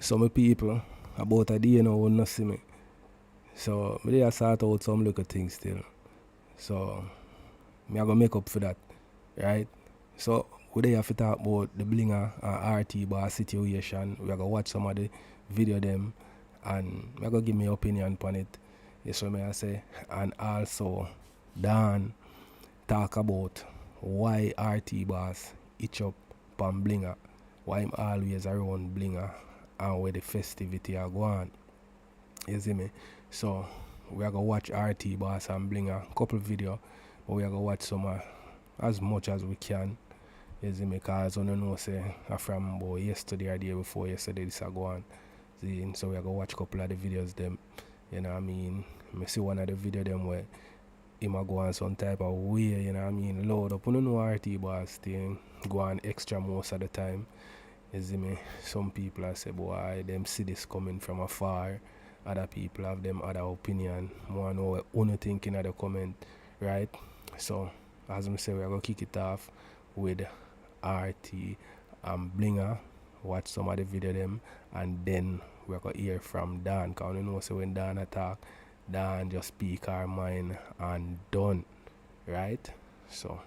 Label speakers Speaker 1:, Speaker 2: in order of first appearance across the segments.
Speaker 1: some people about a day now will not see me. So I did sort out some little things still. So I gonna make up for that. Right? So we have to talk about the Blinga and RT bar situation. We are gonna watch some of the video them and we are gonna give me opinion on it. Yes, what I say. And also Dan talk about why RT bars itch up on Blinga. Why I'm always around Blinga and where the festivity are going. You see me? So we are gonna watch RT bars and Blinga couple video, but we are gonna watch some as much as we can. You see me? Because I don't know say from about yesterday or the day before yesterday this are going. See, so we are gonna watch a couple of the videos them. You know what I mean? I see one of the video them where he might go on some type of way, you know what I mean? Load up. You don't know RT bars thing go on extra most of the time. You see me? Some people I say, boy, them see this coming from afar. Other people have them other opinion. More know what you think in the comment, right? So as I say, we're gonna kick it off with RT and Blinga. Watch some of the video them and then we're gonna hear from Dan. Cause you know so when Dan attack, Dan just speak our mind and done. Right? So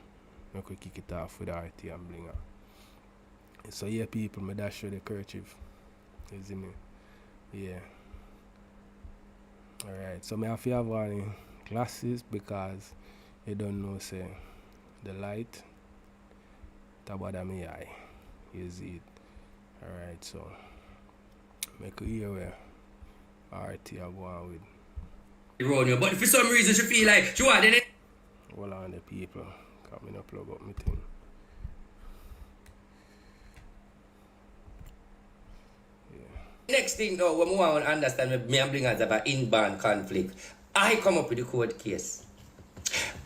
Speaker 1: we could kick it off with RT and Blinga. So yeah people, me dash you the kerchief. You see me? Yeah. Alright, so me have to have on glasses because you don't know say the light that bother me eye. You see it. Alright, so make you hear where RT are going with.
Speaker 2: But for some reason she feel like she want it.
Speaker 1: Hold on the people. Come in plug up my thing.
Speaker 2: Next thing though, when we want to understand me and Blinga have an inbound conflict, I come up with the court case.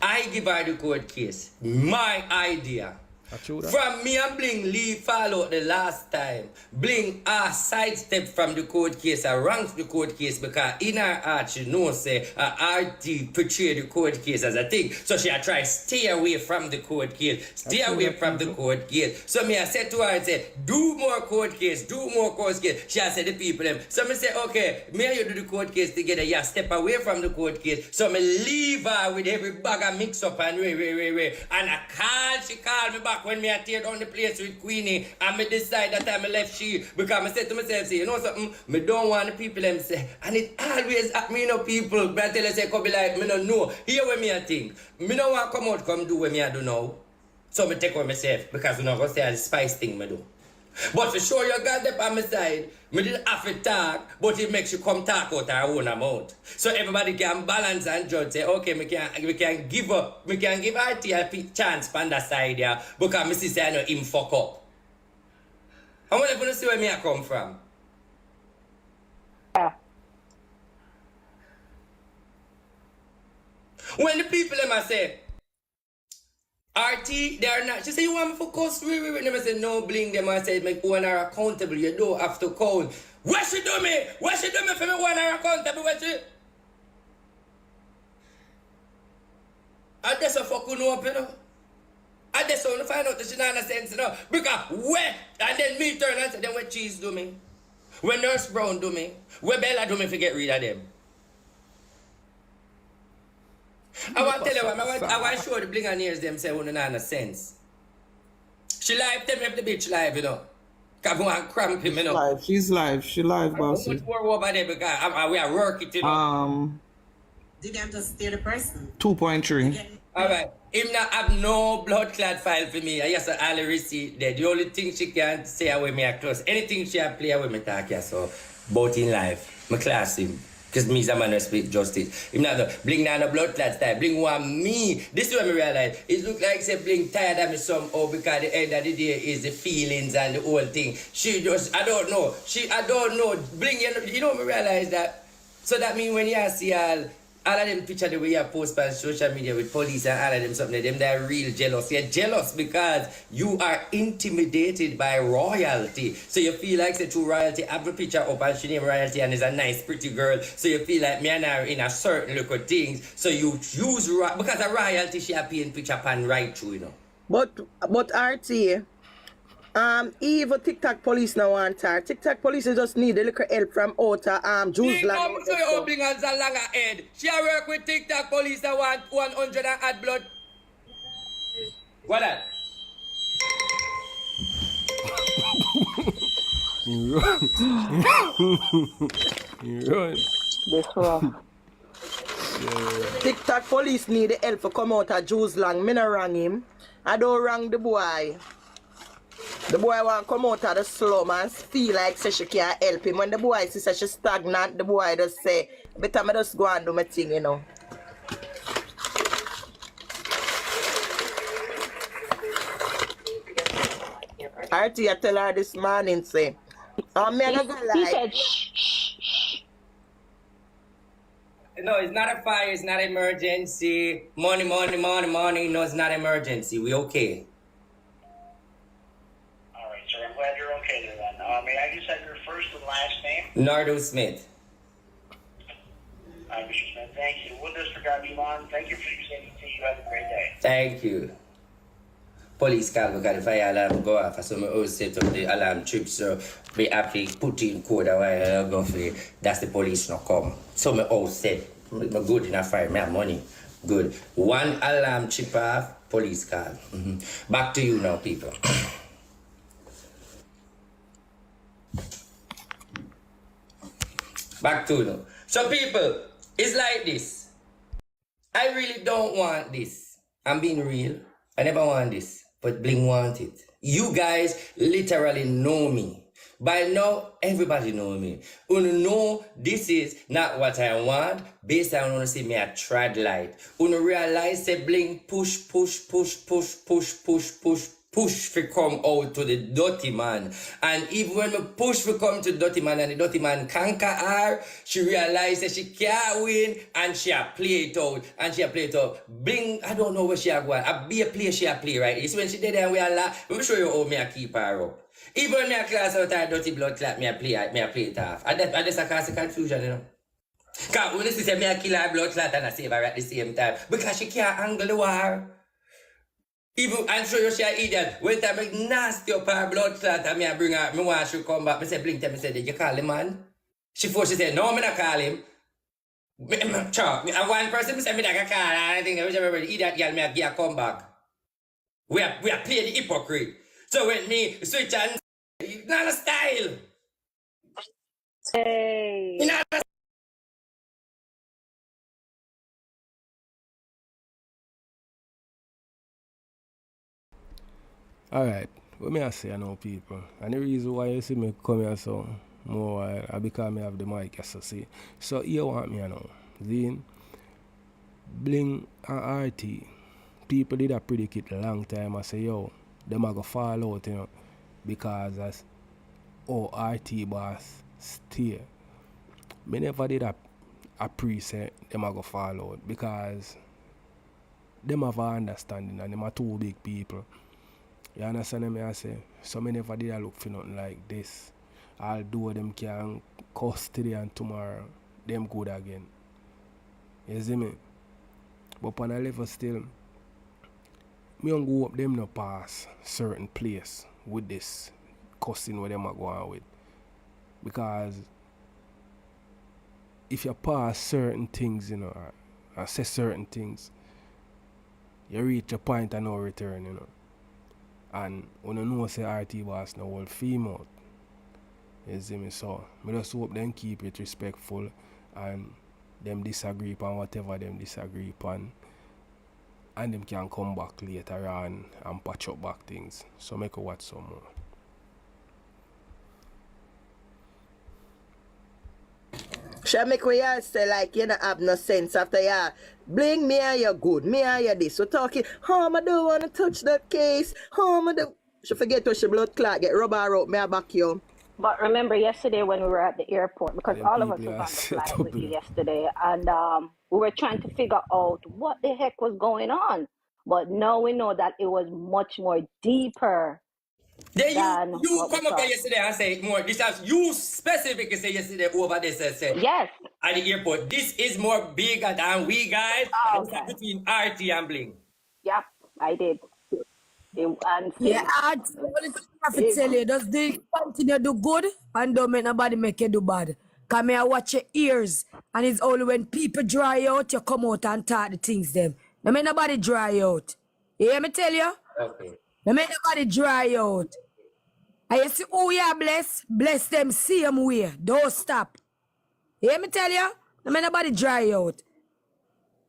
Speaker 2: I give her the court case. My idea. From me and Bling leave fall out the last time. Bling sidestep from the court case and rank the court case because in her heart she knows say RT portray the court case as a thing. So she try stay away from the court case. Stay away from the court case. So me I said to her and say, do more court case, do more court case. She said the people them. So me say, okay, me and you do the court case together. Yeah, step away from the court case. So me leave her with every bag of mix up and way. And she called me back when me I tear down the place with Queenie and me decide that time I left she because I said to myself, say, you know something, me don't want the people them say, and it always at me, you know, people, but I tell you say, come be like, me no know, hear what me I think, me no want come out, come do what me I do now, so me take on myself, because we not gonna say the spice thing me do. But for sure you got them on my side, me didn't have to talk, but it makes you come talk out our own amount. So everybody can balance and judge, say, okay, we can give up, we can give RT a chance on that side here, because me see I know him fuck up. I want to see where me I come from. When the people them I say, RT, they are not. She said, you want me for cuss? Wait. Them I said, no, Bling. Them I said, make one are accountable. You don't have to count. What she do me? What she do me for me one are accountable? What she? I just a fucking up, you know. I just want to find out that she not in a sense, you know. Because where? And then me turn and say, then what Cheese do me? When Nurse Brown do me? Where Bella do me to get rid of them? I want to tell you what, I want to show the Blinganeers them say when not in a sense. She live them if the bitch live, you know. Because I want to cramp him, you know.
Speaker 3: She's live, boss.
Speaker 2: Much more over there because we are working, you know.
Speaker 4: Did you have to steer the person?
Speaker 3: 2.3.
Speaker 2: Alright. Him not have no blood clot file for me. I just all the receipt there. The only thing she can say away me are close. Anything she can play away me talk here. So, both in life. My class him. Because me is a man who speak justice. Him not Bling not no blood clot style. Bling want me. This is what me realize. It look like say Bling tired of me somehow because the end of the day is the feelings and the whole thing. She just, I don't know. I don't know. Bling, you know me realize that. So that means when you see all of them picture the way you post on social media with police and all of them something, them they're real jealous. You're jealous because you are intimidated by royalty. So you feel like say to royalty, have a picture up and she name royalty and is a nice pretty girl. So you feel like me and her in a certain look of things. So you use because of royalty she appear in picture pan right through, you know.
Speaker 5: But RT, Even TikTok police now want her. TikTok police just need a little help from outer Jews
Speaker 2: Bling,
Speaker 5: land.
Speaker 2: come show you how Blinga's a long head. She a work with TikTok police that want 100 and add blood. What that?
Speaker 1: You run. You run.
Speaker 6: This rough.
Speaker 5: TikTok police need the help to come out of Jews land. Me no wrong him. I don't wrong the boy. The boy want come out of the slum and feel like say she can't help him. When the boy see say she stagnant, the boy just say, better me just go and do my thing, you know. RT, I tell her this morning, say, oh, me not gonna
Speaker 6: He
Speaker 5: lie.
Speaker 6: said, shh, shh, shh.
Speaker 2: No, it's not a fire. It's not emergency. Money. No, it's not emergency. We okay.
Speaker 7: All right, sir. I'm glad you're okay there then. May I just have your first and last name?
Speaker 2: Nardo Smith.
Speaker 7: Mr. Smith, thank you. We'll disregard you on. Thank you for using AT. You have a great day.
Speaker 2: Thank you. Police call because the fire alarm go off. So I always set up the alarm trip. So we have to put in code a while ago for that's the police not come. So I always said, I'm good in a fire, I have money. Good. One alarm chip off, police call. Back to you now, people. Back to you now. So people, it's like this. I really don't want this. I'm being real. I never want this. But Bling want it. You guys literally know me. By now, everybody know me. You know this is not what I want. Based on you see me a trad light. You realize say Bling push for come out to the dirty man. And even when we push for come to the dirty man and the dirty man conquer her, she realizes she can't win and she a play it out. And she a play it out. Bling, I don't know where she a go. I be a play, she a play, right? It's when she did that we a laugh. Let me show you how me a keep her up. Even when me a class out her dirty blood clot, me a play it off. And that's a cause of confusion, you know. Because when you see me a kill her blood clot and I save her at the same time. Because she can't angle the war. Even I'm sure you she an idiot. When time make nasty up her blood clot and me I bring her, me want she come back. Me say Blink tell me say, did you call the man? She said, no, me not call him. And one person me say me not call her and I think whichever idiot girl me a give her come back. We are play the hypocrite. So when me switch and not a style.
Speaker 6: Hey.
Speaker 2: Not a
Speaker 1: Alright, what me I say now, people? And the reason why you see me come here so more while because me have the mic, as I see. So you want me now. Then Bling and RT, people did a predict it a long time. I say, yo, them are gonna fall out, you know, because as RT boss stay. Me never did a pre-say them are gonna fall out because them have a understanding and them are two big people. You understand me? I say, so me never did I look for nothing like this. I'll do them can cuss today and tomorrow, them good again. You see me? But on a level still, me don't go up them no pass certain place with this cussing where them are going with. Because if you pass certain things, you know, or say certain things, you reach a point of no return, you know. And when you know say RT boss now will female. You see me? So I just hope them keep it respectful and them disagree upon whatever them disagree upon. And them can come back later on and patch up back things. So make a watch some more.
Speaker 5: Shall make we all say like you don't have no sense after ya Bling me and you good, me and you this. So talking, I don't want to touch that case. I do. She forget to she blood clot, get rubber out, me a back you.
Speaker 6: But remember yesterday when we were at the airport, because
Speaker 1: Them
Speaker 6: all of us
Speaker 1: people
Speaker 6: was on
Speaker 1: are
Speaker 6: the
Speaker 1: set
Speaker 6: flight
Speaker 1: up
Speaker 6: with you
Speaker 1: here.
Speaker 6: yesterday, and we were trying to figure out what the heck was going on. But now we know that it was much more deeper
Speaker 2: then
Speaker 6: than
Speaker 2: you
Speaker 6: what we
Speaker 2: come up here
Speaker 6: thought.
Speaker 2: yesterday and say more. This has you specifically say yesterday over this say
Speaker 6: Yes.
Speaker 2: at the airport. This is more bigger than we guys.
Speaker 6: Oh,
Speaker 2: And it's
Speaker 6: okay.
Speaker 2: between RT and Bling.
Speaker 6: Yep, I did. And
Speaker 8: Yeah,
Speaker 6: say,
Speaker 8: I have to tell you, just do continue do good and don't make nobody make you do bad. Come here, watch your ears. And it's only when people dry out, you come out and talk the things them. Don't make nobody dry out. You hear me tell you?
Speaker 2: Okay.
Speaker 8: Don't make nobody dry out. And you see who you are bless, bless them same way. Don't stop. You hear me tell you? Don't make nobody dry out.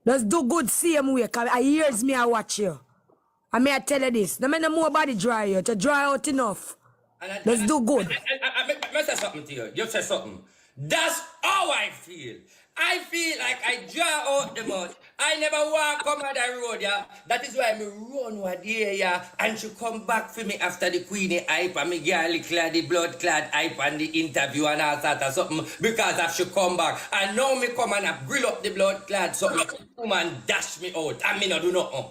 Speaker 8: Just do good same way. Cause I hears me I watch you. I may I tell you this. No matter more body dry out. You dry out enough. Let's do good.
Speaker 2: I say something to you. You say something. That's how I feel. I feel like I draw out the mouth. I never walk come on the road, yeah. That is why me run one day, yeah. And she come back for me after the Queenie hype and me girly clad, the blood clad hype and the interview and all that or something. Because if she come back. And now me come and I grill up the blood clad something. Woman dash me out. And me not do nothing.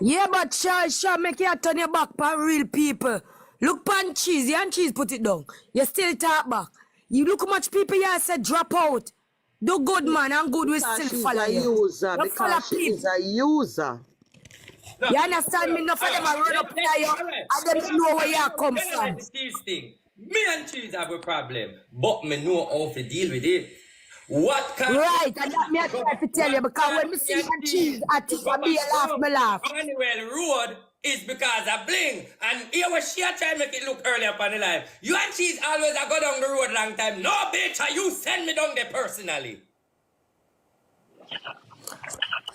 Speaker 8: Yeah, but Sha, make you turn your back on real people. Look pan cheese, you and cheese put it down. You still talk back. You look how much people you said drop out. Do good man and good we still follow you.
Speaker 5: User,
Speaker 8: Don't follow
Speaker 5: because she is a user.
Speaker 2: No.
Speaker 8: You understand me? Enough of them are run up there you and them know where you come from.
Speaker 2: The cheese thing. Me and cheese have a problem. But me know how to deal with it. What can
Speaker 8: Right, and that me I try to tell you because when me see and cheese, I think I be a laugh, me laugh.
Speaker 2: Manuel Road is because of Bling. And here was she trying to make it look earlier upon the life. You and cheese always I go down the road long time. No bitch, you send me down there personally.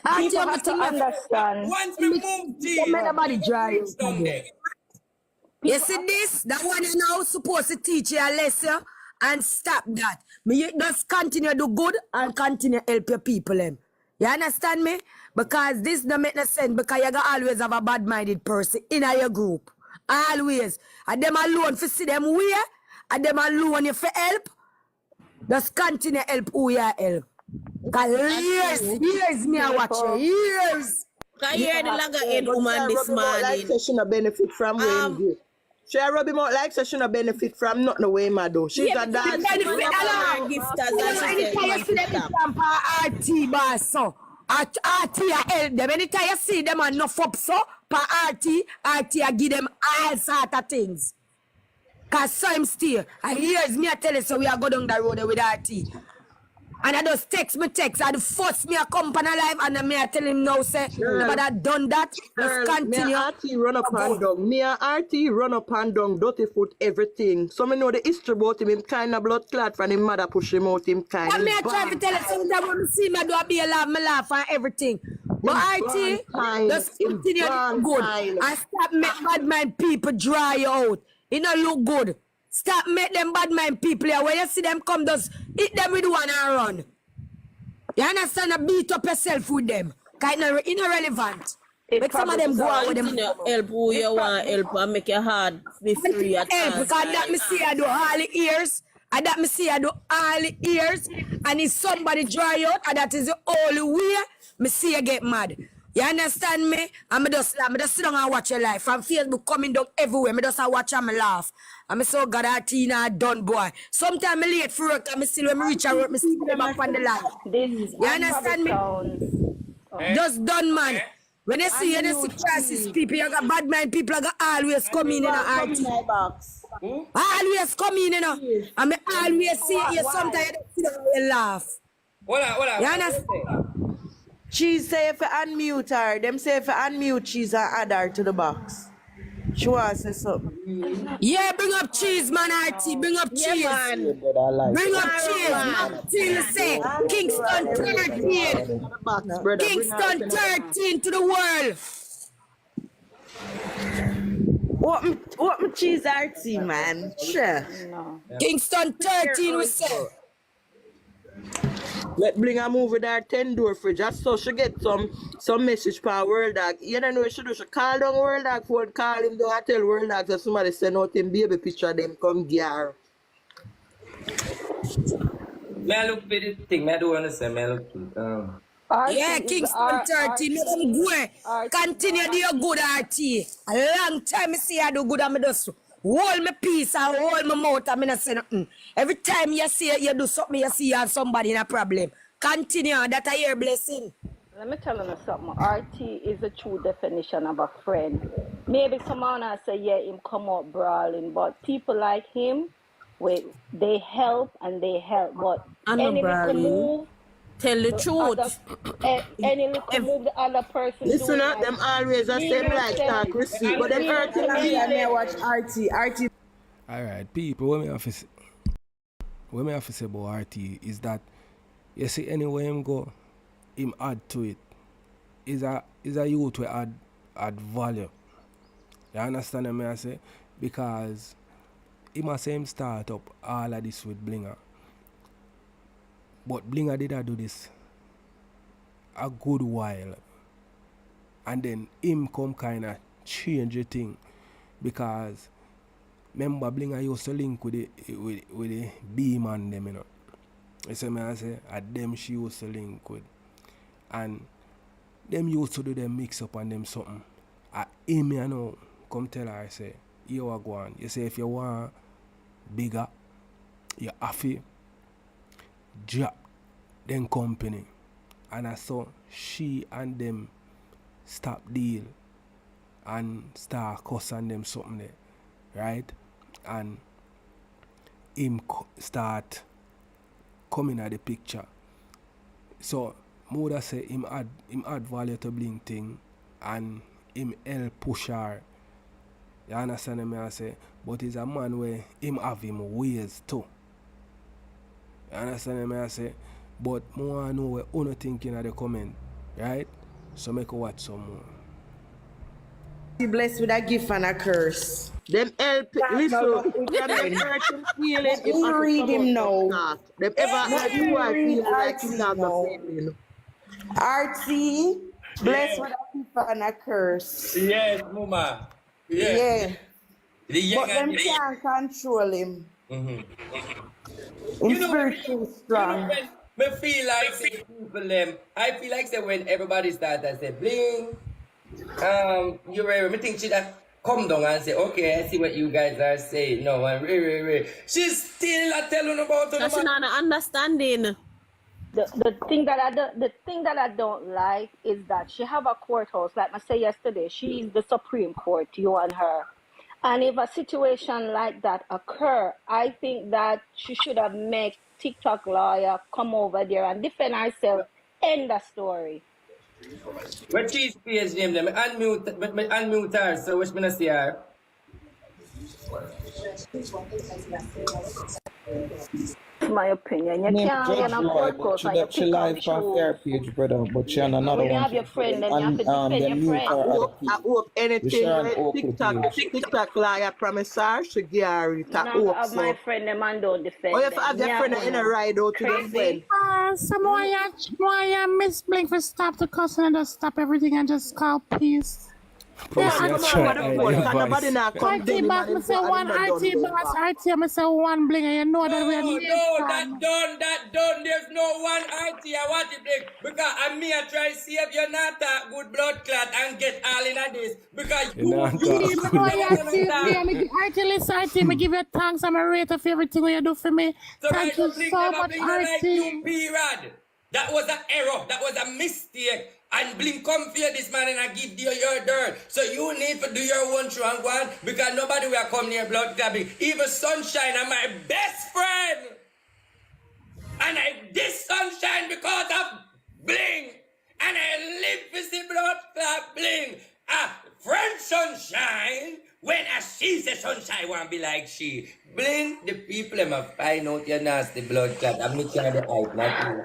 Speaker 8: I
Speaker 6: people
Speaker 8: tell
Speaker 6: have to
Speaker 8: you,
Speaker 6: understand.
Speaker 2: Once we move cheese,
Speaker 8: don't make nobody dry out
Speaker 2: down
Speaker 8: there.
Speaker 2: there.
Speaker 8: You see this? That one you now supposed to teach you a lesson and stop that. Me you just continue to do good and continue to help your people them. You understand me? Because this don't make no sense because you got always have a bad-minded person in your group. Always. And them alone for see them where and them alone you for help. Just continue to help who you help. Because years me I watch you. Years.
Speaker 9: Can you hear the loggerhead woman this
Speaker 5: Like
Speaker 9: morning?
Speaker 5: say she no benefit from Wayne give. She rub him out like say she no benefit from nothing the way ma do. She's a dance.
Speaker 9: Gifters and she said,
Speaker 8: Anytime you see them from RT bar so RT I help them. Anytime you see them and enough up so per RT I give them all sort of things. Cause so him still. And here's me I tell you so we are go down the road with RT. And I just text I do force me a company live and me I tell him now say nobody done that. Just continue.
Speaker 5: Me and RT run up and down. Me and RT run up and down, dirty foot, everything. So me know the history about him kind of blood clot from him mother push him out him kind.
Speaker 8: And me I try to tell you sometimes when me see me do a be a laugh, me laugh and everything. But RT just continue to good and stop make bad mind people dry you out. It don't look good. Stop make them bad mind people here. When you see them come, just hit them with one and run. You understand? Beat up yourself with them. Because it's not relevant. Make some of them go out with them.
Speaker 9: Help who you want help and make your heart be free at
Speaker 8: Help,
Speaker 9: times.
Speaker 8: because that me see I do all the ears. And that me see I do all the ears. And if somebody dry out, and that is the only way me see you get mad. You understand me? And me just sit down and watch your life. From Facebook coming down everywhere. Me just watch and me laugh. And me so God that Tina done boy. Sometimes me late for work and me still when me reach work, me still them up on the line. You understand me? Just done man. When you see crisis people, you got bad mind people, you got always come in a RT. Always come in, you know. And me always see you sometimes you sit down and laugh.
Speaker 2: Hold on.
Speaker 8: You understand?
Speaker 5: She say if you unmute her, them say if you unmute she's and add her to the box. She wants to say something.
Speaker 8: Yeah, bring up cheese, man, RT. Bring up cheese.
Speaker 9: Yeah, man.
Speaker 8: Bring up cheese, man. Till say Kingston 13. Kingston 13 to the world.
Speaker 5: What me cheese RT, man? Sure.
Speaker 6: No.
Speaker 8: Kingston 13 we say.
Speaker 5: Let Blinga move with her 10-door fridge just so she get some message for World Dog. You don't know what she do? She call down World Dog phone, call him down and tell World Dog that somebody send out him baby picture of them come get her.
Speaker 2: May I look for the thing? I don't understand. May I look for
Speaker 8: Yeah, Kingston 13. Let them go. Continue do your good, RT. A long time I see I do good and me just hold my peace and hold my mouth and me not say nothing. Every time you see you do something, you see you have somebody in a problem. Continue. That's your blessing.
Speaker 6: Let me tell you something. RT is a true definition of a friend. Maybe someone will say, yeah, him come out brawling, but people like him, they help and they help. But
Speaker 9: I'm not
Speaker 6: any little
Speaker 9: brawling.
Speaker 6: move,
Speaker 9: Tell the
Speaker 6: the other,
Speaker 9: truth.
Speaker 6: any little move the other person
Speaker 5: Listen
Speaker 6: doing,
Speaker 5: up, them
Speaker 6: like
Speaker 5: always the
Speaker 6: mean
Speaker 5: same like
Speaker 6: yourself,
Speaker 5: talk receipt, but them
Speaker 6: mean
Speaker 5: hurting
Speaker 6: yourself,
Speaker 5: me.
Speaker 8: I may watch RT.
Speaker 1: Alright, people, what me have to say about RT is that you see anywhere him go, him add to it. Is a youth we add value. You understand what I say? Because he must say him start up all of this with Blinga. But Blinga did do this a good while. And then him come kinda change the thing. Because remember Blinga used to link with the beam and them, you know. You see me I say at them she used to link with. And them used to do them mix up and them something. Him you know come tell her I say, you are going. You say if you want bigger, you have to drop them company. And I saw she and them stop deal and start cussing them something there. Right? And him start coming at the picture. So Moda say him add value to Bling thing and him help push her. You understand me I say? But he's a man where him have him ways too. You understand me I say? But more I know what you thinking at the comment. Right? So make you watch some more.
Speaker 8: Blessed with a gift and a curse.
Speaker 5: Them help, listen, them hurting feeling.
Speaker 8: Let me read him now.
Speaker 5: Them ever help you I feel like he's not the feeling.
Speaker 8: RT, blessed with a gift and a curse.
Speaker 2: Yes, Mama. Yes.
Speaker 8: Yeah.
Speaker 2: The young
Speaker 8: But them
Speaker 2: and the
Speaker 8: can't control him. His spirit too strong.
Speaker 2: when me feel like say people them, I feel like say when everybody start to say Bling, you ready? Me think she that come down and say, okay, I see what you guys are saying. No, and she's still not telling about it.
Speaker 9: That's not understanding.
Speaker 6: the thing that I don't like is that she have a courthouse. Like I said yesterday, she's the Supreme Court, you and her. And if a situation like that occur, I think that she should have made TikTok lawyer come over there and defend herself. End the story.
Speaker 2: What she's page name them, unmute her, so which me see her.
Speaker 6: My opinion. You
Speaker 3: Name
Speaker 6: can't
Speaker 3: Judge
Speaker 6: get a
Speaker 3: Lloyd,
Speaker 6: courthouse
Speaker 3: but
Speaker 6: and you
Speaker 3: she
Speaker 6: pick
Speaker 3: live
Speaker 6: up
Speaker 3: from
Speaker 6: shoes.
Speaker 3: fair page, brother, but she on another
Speaker 6: When you
Speaker 3: one.
Speaker 6: have your friend, then you have to defend
Speaker 3: them
Speaker 6: your
Speaker 3: mute
Speaker 6: friend.
Speaker 3: her other
Speaker 5: I hope anything
Speaker 3: Sharon
Speaker 5: like
Speaker 3: Oakley page.
Speaker 5: TikTok liar promise her, she give her it. I
Speaker 6: Now
Speaker 5: hope
Speaker 6: have my
Speaker 5: so.
Speaker 6: friend them and don't defend
Speaker 5: Or if
Speaker 6: them.
Speaker 5: I have your friend in a ride out to the friend.
Speaker 6: Crazy.
Speaker 10: Why Miss Blink for stop the cussing and just stop everything and just call peace.
Speaker 1: Pussy
Speaker 5: Yeah,
Speaker 1: I
Speaker 5: come on,
Speaker 1: try
Speaker 5: what the
Speaker 1: hide
Speaker 5: phone?
Speaker 1: your
Speaker 5: Can nobody
Speaker 1: voice.
Speaker 5: not come
Speaker 10: RT
Speaker 5: down
Speaker 10: boss, me say one RT boss, RT, me say one Bling, and you know that we are
Speaker 2: No, that done. There's no one IT. I want it big because I'm me. I try to see if you're not a good blood clot and get all in this because
Speaker 1: You know, talk
Speaker 10: RT, listen, RT, me give you thanks, I'm a rate of everything you do for me.
Speaker 2: So
Speaker 10: Thank you so much,
Speaker 2: like you,
Speaker 10: RT.
Speaker 2: period. That was an error. That was a mistake. And Blink come fear this man and I give you your dirt. So you need to do your one true and one because nobody will come near blood clubbing. Even Sunshine are my best friend. And I this Sunshine because of Bling. And I live with the blood club Bling. Friend Sunshine. When she says Sunshine won't be like she. Bling, the people them find out your nasty blood clot. I'm not trying to hide, not you.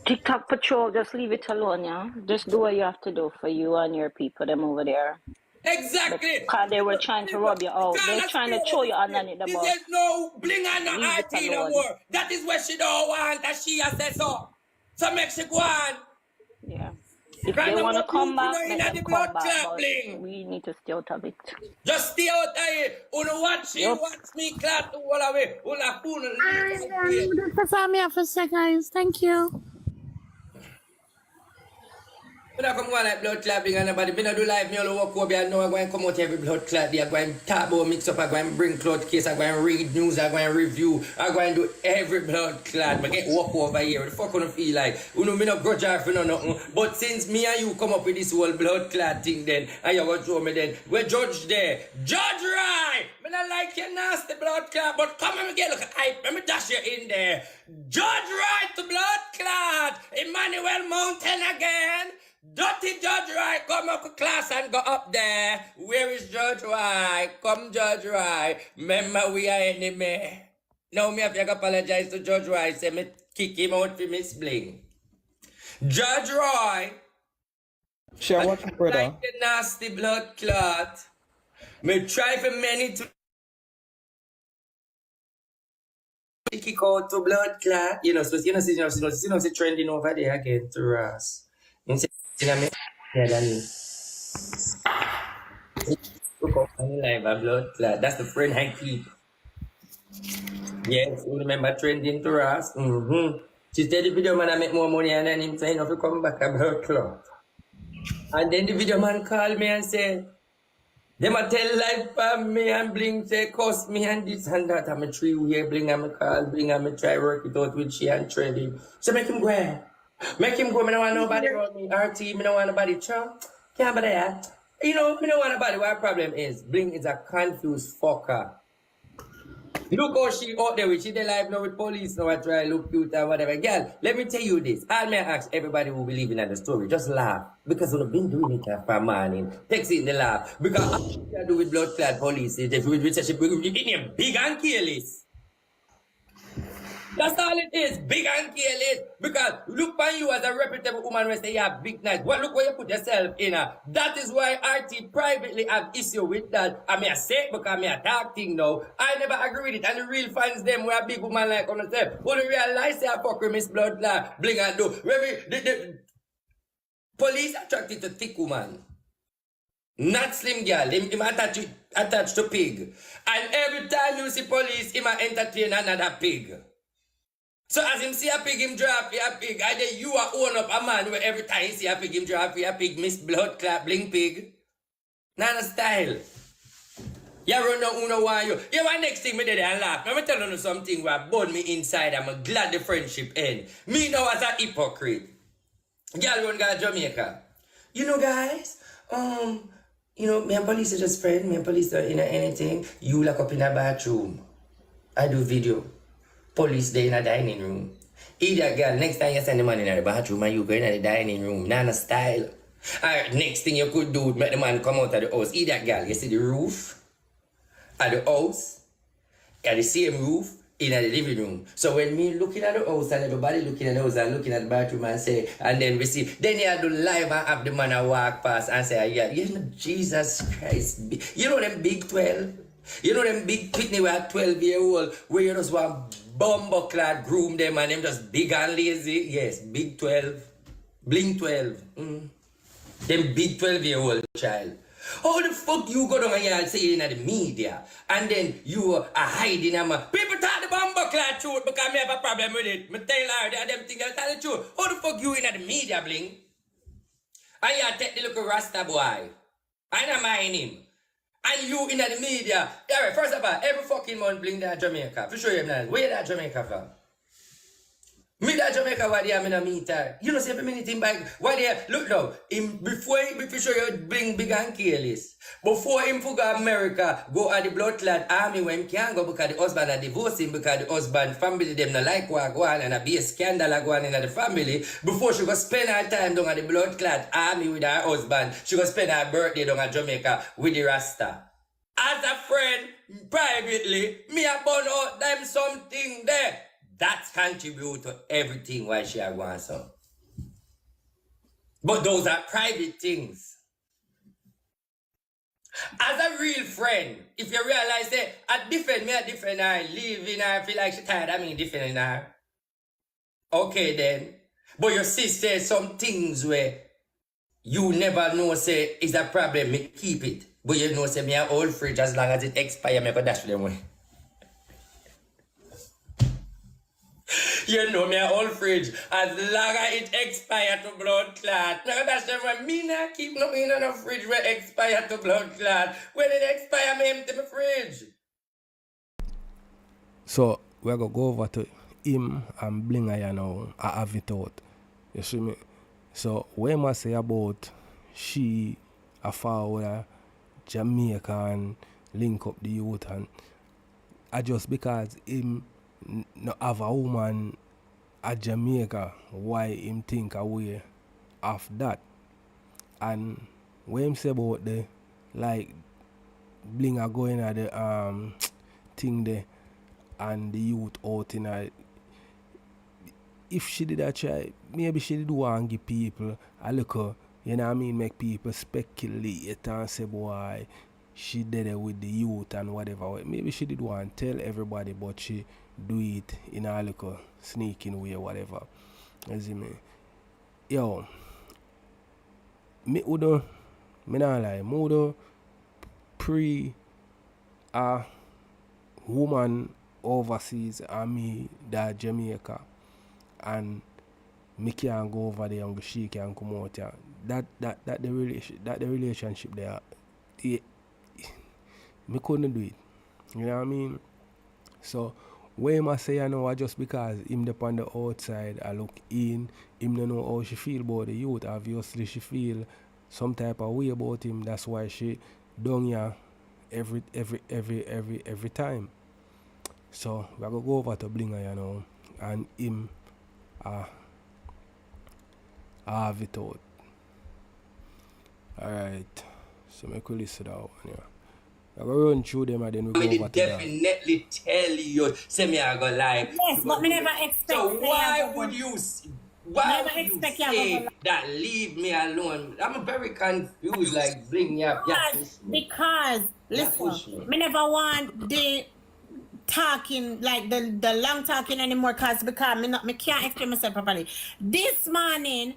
Speaker 6: TikTok patrol, just leave it alone, yeah? Just do what you have to do for you and your people, them over there.
Speaker 2: Exactly.
Speaker 6: Because they were trying to rub you out. They're trying to throw you underneath the bus.
Speaker 2: There's no Bling and no
Speaker 6: Leave it
Speaker 2: IT no
Speaker 6: alone.
Speaker 2: more. That is what she don't want, that she has said so. So make she go on.
Speaker 6: Yeah. If they want to come back, let them come back. But
Speaker 2: Bling.
Speaker 6: we need to stay out of it.
Speaker 2: Just stay out of it. Uno watch me clap to all away. Una fool.
Speaker 10: That's all me have to say, guys. Thank you.
Speaker 2: When I come on like blood clot bring anybody, me not do live, me only walk over and know I'm going to come out every blood clot day. I'm going to talk about mix up, I'm going to bring clot case, I'm going to read news, I'm going to review, I'm going to do every blood clot. I get walk over here. What the fuck gonna feel like? You know, me not grudge her for nothing. But since me and you come up with this whole blood clot thing then, and you go show me then, we judge there. Judge right! Me not like your nasty blood clot, but come and get look at hype. Let me dash you in there. Judge right to blood clot. Emmanuel Mountain again. Dirty Judge Right, come up to class and go up there. Where is Judge Right? Come Judge Right. Remember we are enemy. Now me have to apologize to Judge Right. Say me kick him out for Miss Bling. Judge Roy.
Speaker 3: Share what, brother?
Speaker 2: Like the nasty blood clot. Me try for many to kick out to blood clot. You know, so you know, trending over there again to us. Yeah, look up on live a blood clot. That's the friend I keep. Yes, you remember trending to us? She said the video man I make more money and then him saying if you come back a blood clot. And then the video man called me and said, them a tell life for me and Bling say cost me and this and that. I'm a 3-year Bling and me call Bling and me try work it out with she and trading. So make him go. Make him go, I don't want nobody around me. RT, I don't want nobody Trump. Can't be there. You know, I don't want nobody. What problem is, Bling is a confused fucker. Look how she out there with she they live now with police now I try look cute or whatever. Girl, let me tell you this. I'll may ask everybody who believe in the story. Just laugh. Because we've been doing it for morning. Text it in the laugh. Because all you do with blood clad police is if we research it, it's big and careless. That's all it is, big and careless. Because look by you as a reputable woman when say you have big night. Well, look where you put yourself in. That is why RT privately have issue with that. I mean, I say it because I mean, I talk thing now. I never agree with it. And the real fans, them, where a big woman like on the step. Only realize they are fuck with Miss Blood Bling and do. The police attracted to thick woman. Not slim girl. Him attached to pig. And every time you see police, he might entertain another pig. So as him see a pig, him drop a pig. And then you are own up a man where every time you see a pig, him drop a pig, Miss Blood Clap, Bling pig. Nana style. You run down uno want you. You want next thing me did and laugh. Let me tell you something where burn me inside. I'm glad the friendship end. Me now as a hypocrite. Girl run go to Jamaica. You know guys, you know, me and police are just friends. Me and police don't in anything. You lock up in a bathroom. I do video. Police there in a dining room. Either girl, next time you send the man in the bathroom and you go in the dining room, Nana style. Alright, next thing you could do, make the man come out of the house. Either girl, you see the roof of the house, and the same roof in the living room. So when me looking at the house and everybody looking at the house and looking at the bathroom and say, and then we see, then you do live and have the man walk past and say, yeah, you know, Jesus Christ. You know them big 12? You know them big pitney where 12-year-old where you just want bumbo clad groom them and them just big and lazy? Yes, big 12. Bling 12. Them big 12-year-old child. How the fuck you go down and you say in the media and then you are hiding them? People talk the bumbo clad truth because me have a problem with it. Me tell her that them think I tell the truth. How the fuck you in the media, Bling? And you take the little Rasta boy. I don't mind him. And you in the media. Alright, first of all, every fucking month Bling that Jamaica. For sure you know. Where that Jamaica from? Me that Jamaica what they have in a meter. You know, say every minute in back. What they look now, before you Bling big and careless. Before him for go America, go at the blood clot army when him can't go because the husband are divorcing because the husband family them not like what go on and a be a scandal go on in the family. Before she go spend her time down at the blood clot army with her husband, she go spend her birthday down at Jamaica with the Rasta. As a friend, privately, me a burn out them something there. That's contribute to everything why she wants some. But those are private things. As a real friend, if you realize that I defend her, live in her, feel like she tired of me defending her. Okay then. But your sister some things where you never know say is a problem, me keep it. But you know say me an old fridge as long as it expire, me go dash them away. You know me a old fridge. As long as it expire to blood clot. Now that's why me not keep nothing in a fridge where expire to blood clot. When it expire, me empty my fridge.
Speaker 1: So we're gonna go over to him and Blinga you now. I have it out. You see me? So when I say about she a forward Jamaica and link up the youth and I just because him not have a woman at Jamaica, why him think away of that. And when him say about the like Blinga going at the thing there and the youth out in a, if she did a try, maybe she did want to give people a look, you know what I mean, make people speculate and say boy she did it with the youth and whatever. Maybe she did want to tell everybody, but she do it in a little sneaking way or whatever. You see me? Yo, me not lie, me pre a woman overseas and me that Jamaica and me can't go over there and she can come out here. That the relationship there, me couldn't do it. You know what I mean? So when I say I know just because him up on the outside I look in, him don't know how she feel about the youth. Obviously she feel some type of way about him. That's why she down here every time. So we're gonna go over to Blinga, you know, and him have it out. Alright. So I could listen to that one, yeah. I'm gonna run through them and then we go over to that.
Speaker 2: Definitely tell you, say me I go lie.
Speaker 10: Yes, but me never expect.
Speaker 2: So why would you say that leave me alone? I'm very confused, like bring up.
Speaker 10: Because listen, me never want the talking like the long talking anymore because me can't explain myself properly. This morning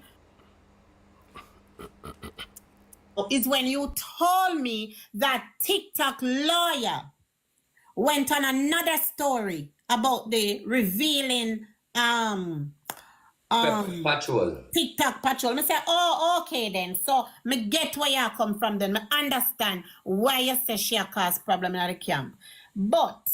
Speaker 10: is when you told me that TikTok lawyer went on another story about the revealing
Speaker 2: patrol.
Speaker 10: TikTok patrol. Me say, oh, okay then. So me get where you come from then. Me understand why you say she cause problem in the camp. But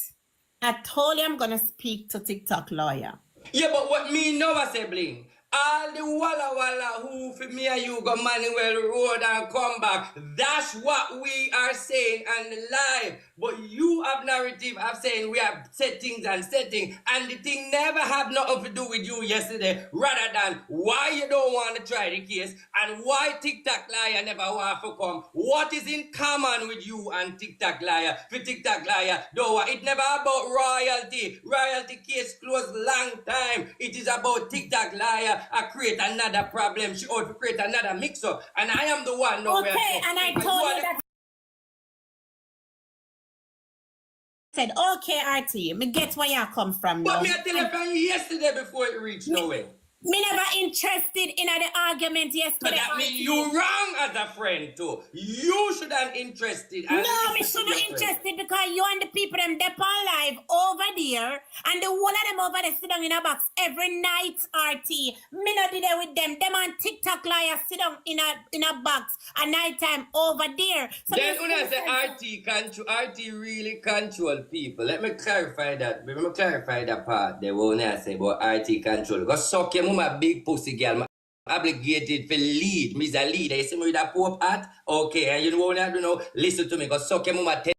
Speaker 10: I told you I'm gonna speak to TikTok lawyer.
Speaker 2: Yeah, but what me know I say Bling. All the walla who for me and you go Manuel Road and come back. That's what we are saying and live. But you have narrative of saying we have settings and setting. And the thing never have nothing to do with you yesterday. Rather than why you don't want to try the case and why TikTok liar never want to come. What is in common with you and TikTok liar? For TikTok liar, though it never about royalty. Royalty case closed long time. It is about TikTok liar. I create another problem. She ought to create another mix-up. And I am the one nowhere.
Speaker 10: Okay, and I told you that. Said, okay, RT, me get where you come from now.
Speaker 2: But me I tell you from yesterday before it reached nowhere.
Speaker 10: Me never interested in the argument yesterday.
Speaker 2: So that means you wrong as a friend too. You should have interested.
Speaker 10: No, me shouldn't interested because you and the people them dep on live over there and the whole of them over there sit down in a box every night, RT. Me not did it with them. Them on TikTok liars sit down in a box at night time over there. So
Speaker 2: then when I say RT really control people. Let me clarify that. Let me clarify that part there when I say about RT control. Because suck your mama big pussy girl. Obligated for lead. Me's a leader. You see me with that Pope hat? Okay, and you know what I do know? Listen to me, because suck your mama 10.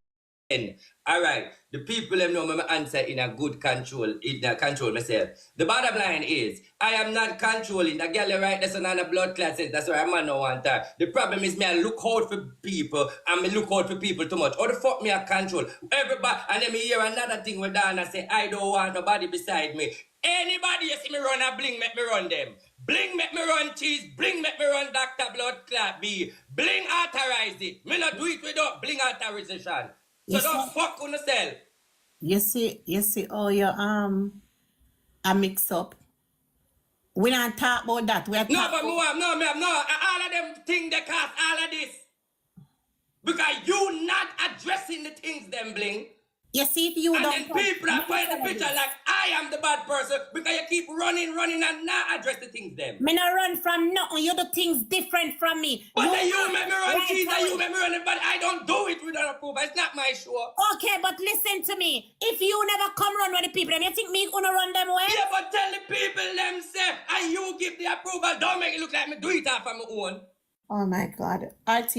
Speaker 2: Alright, the people them know my answer in a good control, control myself. The bottom line is, I am not controlling. The girl right that's on a blood clot says, that's why I'm not no want her. The problem is me I look out for people, and me look out for people too much. How the fuck me I control? Everybody, and then me hear another thing with Dana say, I don't want nobody beside me. Anybody you see me run a Bling, make me run them. Bling, make me run cheese. Bling, make me run Dr. Blood Clot B. Bling, authorize it. Me not do it without Bling authorization. So don't fuck on yourself.
Speaker 10: You see, oh, you a mix up. We not talk about that. We are
Speaker 2: no, but no. All of them things they cause all of this. Because you not addressing the things them Bling.
Speaker 10: You see, if you
Speaker 2: and
Speaker 10: don't...
Speaker 2: And then people are putting the picture like I am the bad person because you keep running and not address the things them.
Speaker 10: Me not run from nothing. You do things different from me.
Speaker 2: But then you
Speaker 10: act
Speaker 2: make me run
Speaker 10: right
Speaker 2: cheese and you
Speaker 10: away.
Speaker 2: make me run it, but I don't do it without approval. It's not my show.
Speaker 10: Okay, but listen to me. If you never come run with the people, then you think me gonna run them way?
Speaker 2: Yeah, but tell the people them say, and you give the approval. Don't make it look like me do it off of my own.
Speaker 10: Oh my God. RT,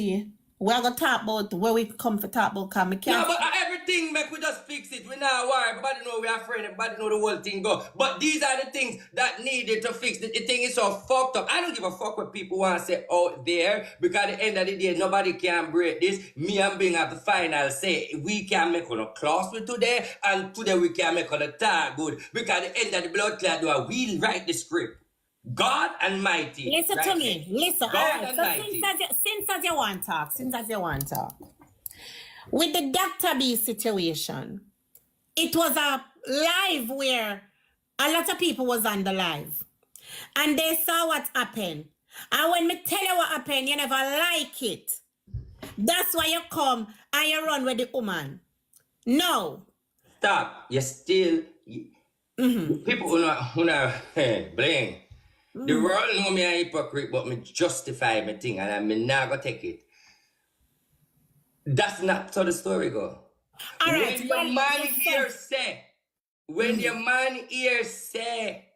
Speaker 10: we're gonna talk about where we come for talk about come.
Speaker 2: No, but everything make we just fix it. We not worry. Everybody know we are friends. Everybody know the whole thing go. But these are the things that needed to fix. The thing is so fucked up. I don't give a fuck what people want to say out there because at the end of the day, nobody can break this. Me and Bing have the final say. We can make on a class with today, and today we can make on a talk good because at the end of the blood clot, we write the script. God Almighty.
Speaker 10: Listen
Speaker 2: right
Speaker 10: to me.
Speaker 2: there.
Speaker 10: Listen.
Speaker 2: God
Speaker 10: All right. So
Speaker 2: Almighty.
Speaker 10: since as you want to talk, with the Dr. B situation, it was a live where a lot of people was on the live. And they saw what happened. And when me tell you what happened, you never like it. That's why you come and you run with the woman. No.
Speaker 2: Stop. You still... People who know Bling. The world know me a hypocrite, but me justify my thing and I not gonna take it. That's not how the story go.
Speaker 10: All right.
Speaker 2: When your man here say,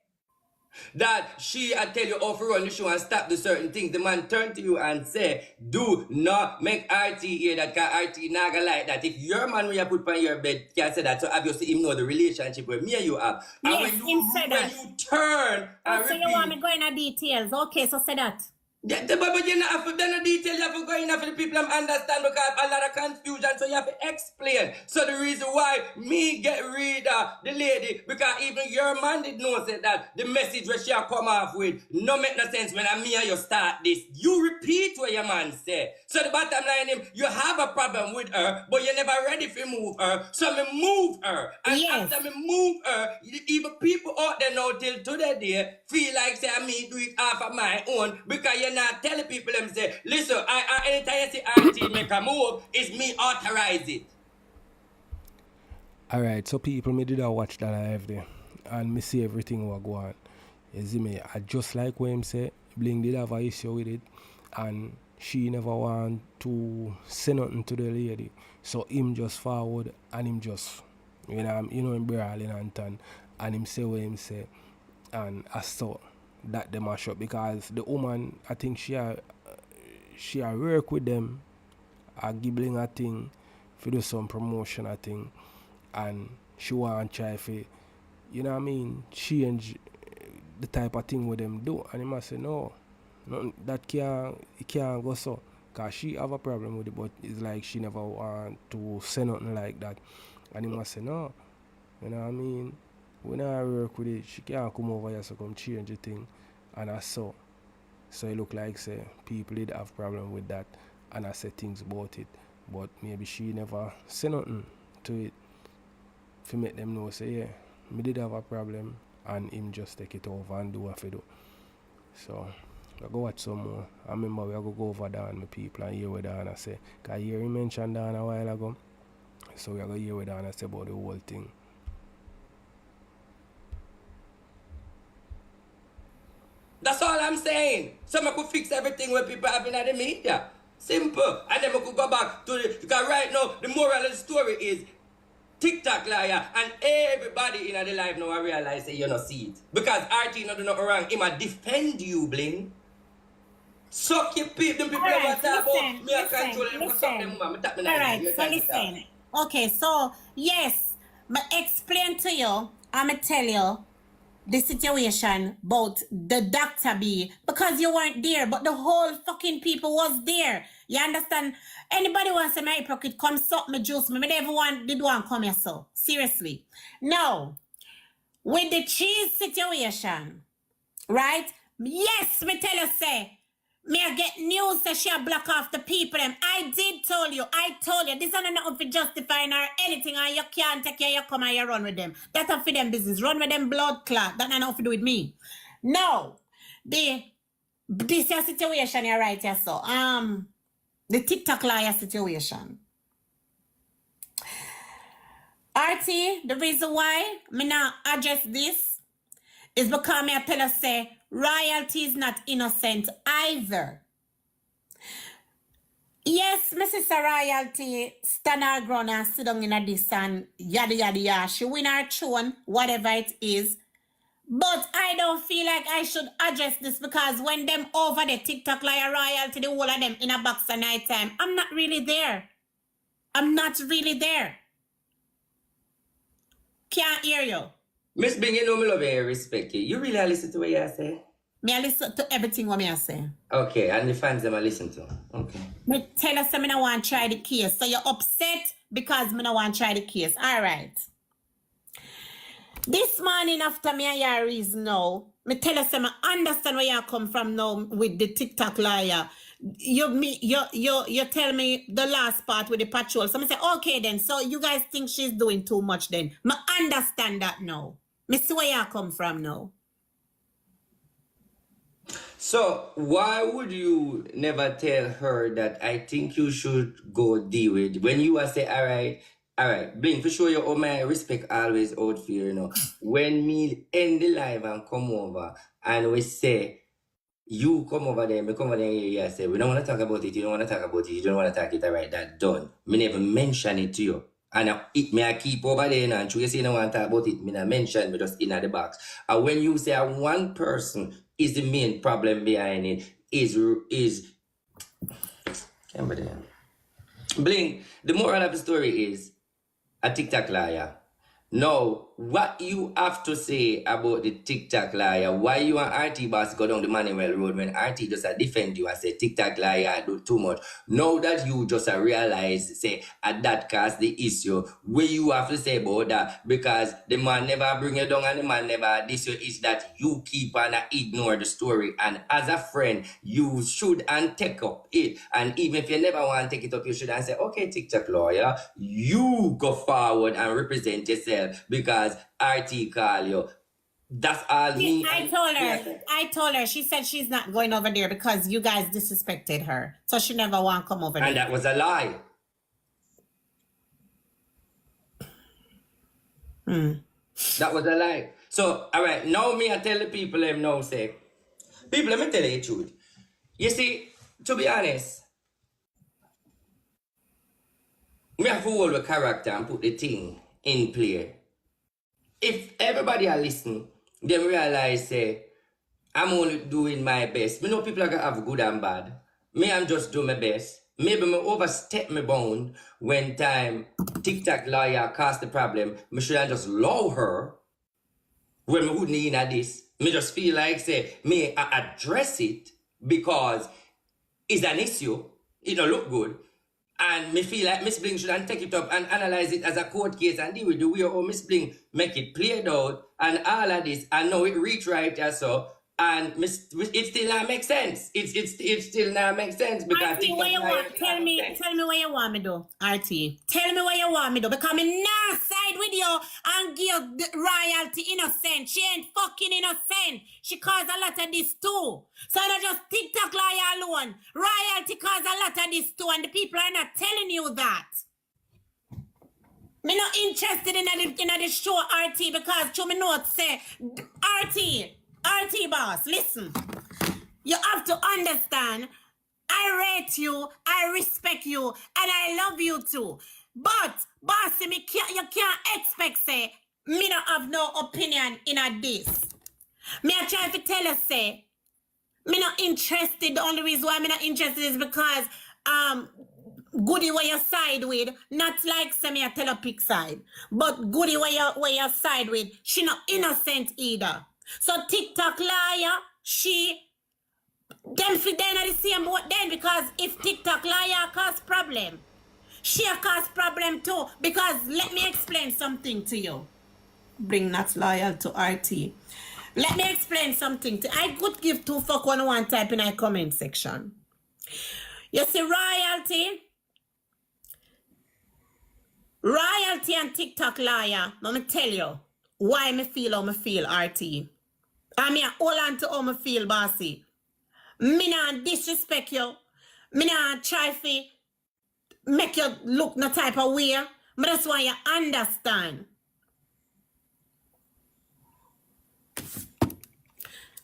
Speaker 2: that I tell you off run the show and stop the certain things, the man turn to you and say, do not make RT hear that because RT not gonna like that. If your man when you put on your bed can say that, so obviously him know the relationship where me and you have. And
Speaker 10: Yes, him say that.
Speaker 2: when you turn and
Speaker 10: So you want me going into details. Okay, so say that.
Speaker 2: Yeah, but you have to then detail, you have to go in for the people to understand because a lot of confusion, so you have to explain. So the reason why me get rid of the lady, because even your man did know say that the message where she come off with no make no sense when me and you start this. You repeat what your man say. So the bottom line is you have a problem with her, but you're never ready to move her. So me move her. And
Speaker 10: Yes.
Speaker 2: after me move her, even people out there now till today feel like say me do it half of my own because you're not telling people them say, listen, I anytime you see RT make a move, it's me authorize it.
Speaker 1: Alright, so people, me did watch that live there and me see everything what go on. You see me, I just like what him say, Bling did have an issue with it and she never want to say nothing to the lady. So him just forward and him just, him brawling and turn and him say what him say. And I saw that they mash up because the woman, I think she work with them, I give Bling a thing for do some promotion I think, and she want to try for, you know what I mean, change the type of thing with them do, and he must say no, that can't go so, because she have a problem with it, but it's like she never want to say nothing like that, and he must say no, you know what I mean. When I work with it, she can't come over here so come change the thing. And I saw. So it look like say people did have problem with that and I said things about it. But maybe she never say nothing to it. To make them know say yeah, me did have a problem and him just take it over and do what he do. So I go watch some more. I remember we go over there and my people and hear what Dana say. Cause I hear him mention Dana a while ago. So we go hear what Dana say about the whole thing.
Speaker 2: That's all I'm saying. So I could fix everything when people have been at the media. Simple. And then I could go back to the... Because right now, the moral of the story is TikTok liar and everybody in the life now I realize that you don't see it. Because RT not do nothing wrong. He might defend you, Bling. Suck your people. Them people
Speaker 10: Alright,
Speaker 2: that talk about me and
Speaker 10: listen,
Speaker 2: control them. Suck them, man.
Speaker 10: Alright, so listen. Okay, so yes, but explain to you, I'ma tell you the situation about the Dr. B because you weren't there, but the whole fucking people was there. You understand? Anybody wants to say my hypocrite, come suck me juice me. Everyone did want come here so. Seriously. Now, with the cheese situation, right? Yes, me tell you say, me I get news that she block off the people them. I told you. This is not nothing for justifying or anything and you can't take care, you come and you run with them. That's not for them business. Run with them blood clot. That not nothing to do with me. Now, this situation you're right here so. The TikTok liar situation. RT, the reason why me not address this is because me I tell us say royalty is not innocent either. Yes, my sister royalty stand her ground and sit down in a this and yada yada yada. She win her throne, whatever it is. But I don't feel like I should address this because when them over the TikTok liar royalty, the whole of them in a box at night time, I'm not really there. I'm not really there. Can't hear you.
Speaker 2: Miss Bing, you know me love you and respect you. You really listen to what you say?
Speaker 10: Me I listen to everything what me I say.
Speaker 2: Okay, and the fans them I listen to. Okay.
Speaker 10: Me tell us me no want to try the case. So you're upset because me no want to try the case. All right. This morning after me and your reason now, me tell us I understand where you come from now with the TikTok liar. You tell me the last part with the patrol. So I say, okay then. So you guys think she's doing too much then. Me understand that now. Me see where you come from now.
Speaker 2: So why would you never tell her that I think you should go deal with when you are say, all right, Bling, for sure you owe my respect always out for you, you know. When me end the live and come over and we say, you come over there, me come over there, you say, we don't want to talk about it, you don't want to talk about it, you don't want to talk it, all right, that done. Me never mention it to you. And I keep over there and you say you don't want to talk about it, me not mention, me just in the box. And when you say one person is the main problem behind it, is Bling, the moral of the story is a TikTok liar. Now, what you have to say about the TikTok liar, why you and RT boss go down the Manuel Road when RT just defend you and say TikTok liar do too much. Now that you just realize, say, at that cause the issue, what you have to say about that, because the man never bring you down and the man never this is that you keep on ignore the story. And as a friend, you should and take up it. And even if you never want to take it up, you should and say, okay, TikTok lawyer, you go forward and represent yourself because RT call you. That's all me.
Speaker 10: I told her. She said she's not going over there because you guys disrespected her. So she never want to come over there.
Speaker 2: And that was a lie. That was a lie. So, all right, now me I tell the people them now say, people, let me tell you the truth. You see, to be honest, me have to hold the character and put the thing in play. If everybody are listening, they realize, say, I'm only doing my best. Me know people are going to have good and bad. Me, I'm just doing my best. Maybe me overstep my bound when time TikTok lawyer caused the problem. Me should have just allow her when me wouldn't in at this. Me just feel like, say, me I address it because it's an issue. It don't look good. And me feel like Miss Bling should take it up and analyze it as a court case and deal with the way how Miss Bling make it played out and all of this. And now it reach right as so. And it still not make sense. It still not make sense because
Speaker 10: RT, what you want? Tell me what you want me do, RT. Tell me what you want me do because me not side with you and give the royalty innocent. She ain't fucking innocent. She caused a lot of this too. So not just TikTok liar alone. Royalty caused a lot of this too, and the people are not telling you that. Me not interested in the show RT because to me not say RT boss, listen. You have to understand, I rate you, I respect you, and I love you too. But, bossy, you can't expect, say, me not have no opinion in a this. Me I try to tell us, say, me not interested. The only reason why me not interested is because, goody where you side with, not like say me a tell a pick side, but goody where you side with, she not innocent either. So TikTok liar, them for them are the same boat then because if TikTok liar cause problem, she cause problem too. Because let me explain something to you. Bring not loyal to RT. Let me explain something to I could give 2 fuck one type in a comment section. You see royalty and TikTok liar, let me tell you why me feel how me feel RT. I mean, hold on to how me feel, bossy. Me not disrespect you. Me not try to make you look no type of way. But that's why you understand.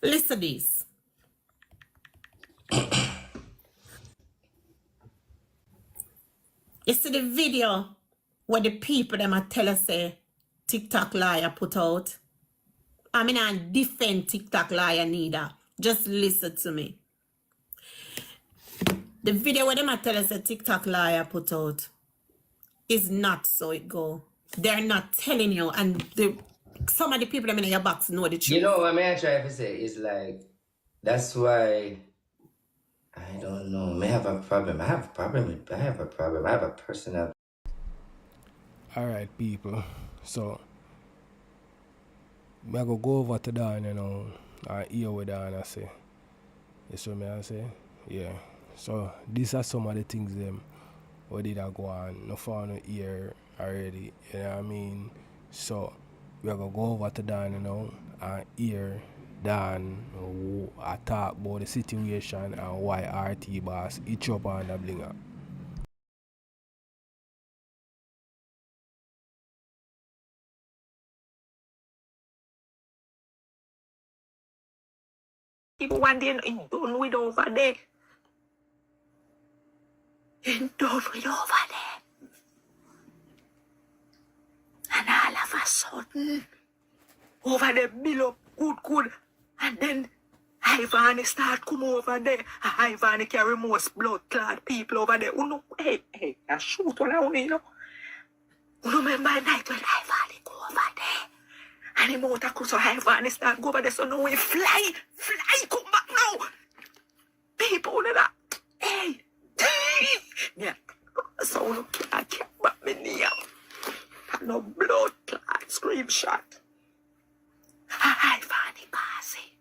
Speaker 10: Listen this. You see the video where the people them a tell us say TikTok liar put out? I mean, I defend TikTok liar neither. Just listen to me. The video where them a tell us a TikTok liar put out is not so it go. They're not telling you, and some of the people that in your box know the truth.
Speaker 2: You know what I try to say is like, that's why I don't know. I have a problem. I have a personal.
Speaker 1: Alright, people. So, I go over to Dan, you know, and hear what Dan say. You see what I say? Yeah. So, these are some of the things them what did I go on, no found no ear already, you know what I mean? So we are gonna go over to Dan, you know, and hear Dan talk about the situation and why RT boss each up on the Blinga.
Speaker 5: People one day done with over there. And done with over there. And all of a sudden, over there build up good. And then Ivan start come over there. Ivan carry most blood clot people over there. You know, hey, I shoot all around, you know. You remember the night when Ivan go over there? And the motor comes so Ivan start go over there. So now we fly, come back now. People under that. Hey. Yeah. So look, I can't back me near. No blood clot screenshot. Ivan Kasi.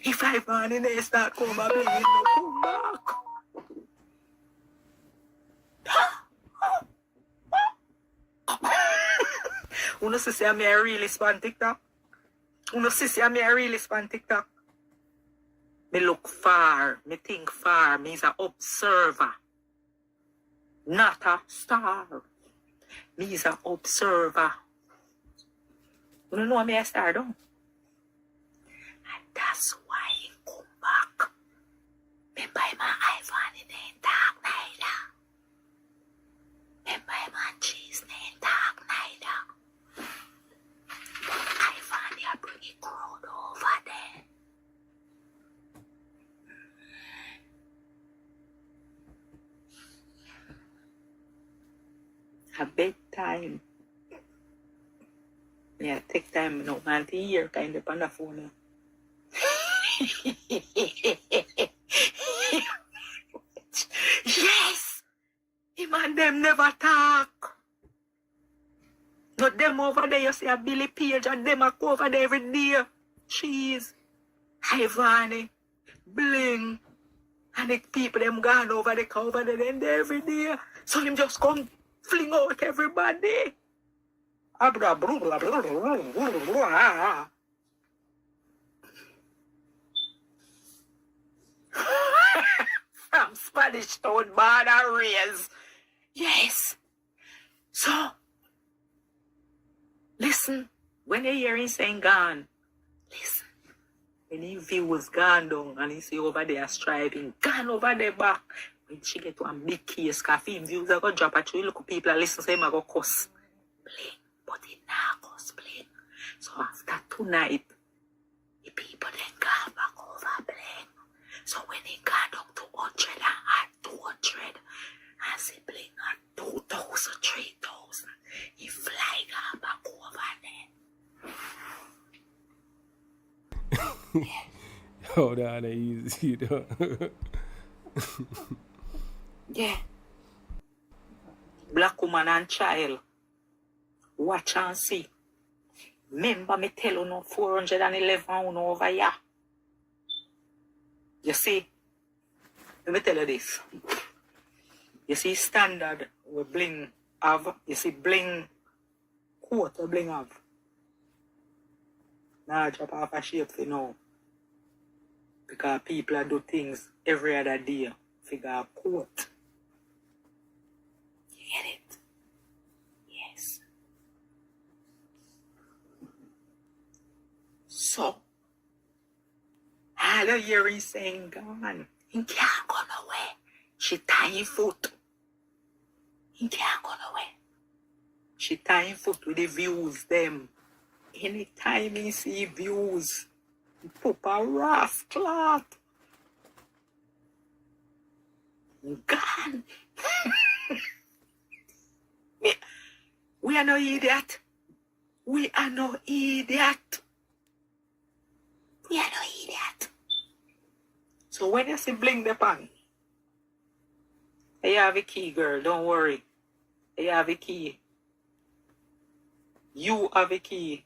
Speaker 5: If Ivan in there start come back, no come back. Uno see I'm a really span TikTok. Uno see I'm a really span TikTok. Me look far, me think far, me is an observer. Not a star. Me is an observer. You don't know what me a star though? And that's why he come back. Me buy my iPhone in the dark neither. Me buy my cheese in the dark neither. But iPhone they bring a crowd over there. A bedtime. Yeah, take time no man to hear kind of on the phone. Yes! Him and them never talk. Not them over there, you see a Billy Page and them a go over there every day. Cheese, Ivani, Bling, and the people them gone over the cover there every day. So him just come fling out everybody. From Spanish Town, border rails. Yes. So, listen, when you hear him saying gone, listen. When he view was gone down and he see over there striving, gone over there back. When she get to a big case, coffee views are going to drop at you, look at people and listen, say him go cuss. Bling, but he now cuss Bling. So after tonight, the people then gone back over Bling. So when he got up to 100 and 200, and see Bling at 2,000, 3,000, he fly down back over there.
Speaker 1: Hold on, easy though.
Speaker 5: Yeah. Black woman and child. Watch and see. Remember me tell you no 411 over here. You see? Let me tell you this. You see standard we Bling have. You see Bling quarter Bling have. Now drop off a shape for now. Because people do things every other day. Figure a quote. You get it?
Speaker 11: So, all you hear is saying, gone. He can't go nowhere. She tying foot. He can't go nowhere. She tying foot with the views, them. Anytime he see views, he put a rough cloth. Gone. We are no idiot. We are no idiot. We are no idiot. So when you see Bling the pan, you have a key, girl. Don't worry. You have a key. You have a key.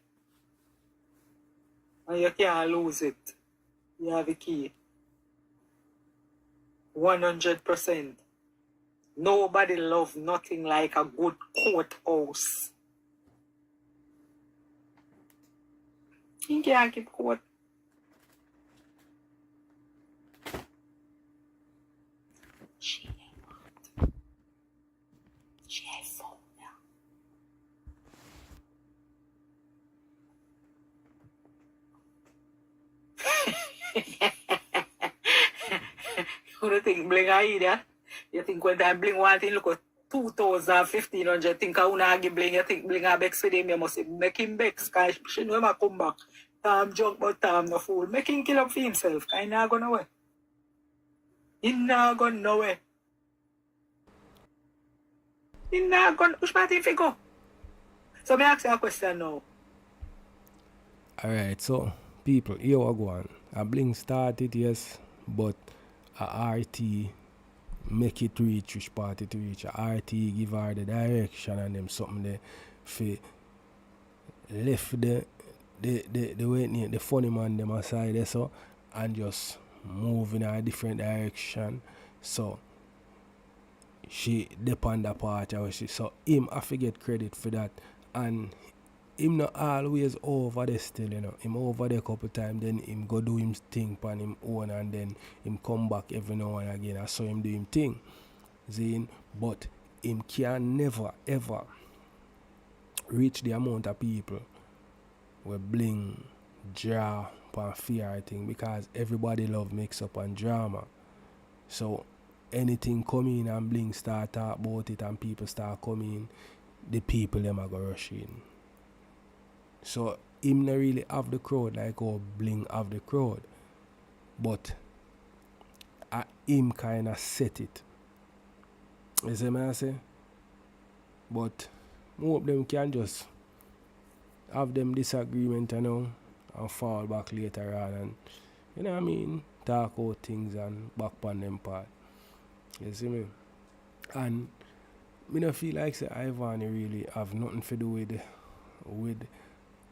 Speaker 11: And you can't lose it. You have a key. 100%. Nobody loves nothing like a good courthouse. You can't keep court. She ain't what? She ain't phone now. You don't think Blinga idiot? You think when that Bling one thing look at 2,000, 1,500, think I wanna give Bling, you think Blinga bex for them, you must make him bex, because she know him a come back. Joke but no fool. Make him kill up for himself, because he not go nowhere. He not go nowhere. He not go, which part if he go? So me ask you a question now.
Speaker 1: Alright, so people, here we go on. A Bling started, yes, but a RT make it reach which part it reach. A RT give her the direction and them something there for left the way the funny man them aside there so and just move in a different direction. So she depend that part of she so him I forget credit for that, and him not always over there still, you know. Him over there a couple times, then him go do him thing on him own, and then him come back every now and again. I saw him do him thing. Zine, but him can never ever reach the amount of people where Bling draw upon fear thing, because everybody love mix up and drama. So anything come in and Bling start talk about it and people start coming, the people them are go rush in. So him not really have the crowd like how Bling have the crowd, but him kind of set it. You see what I say? But more of them can just have them disagreement, you know, and fall back later on, and you know what I mean, talk out things and back on them part. You see me? And me don't feel like say Ivan really have nothing to do with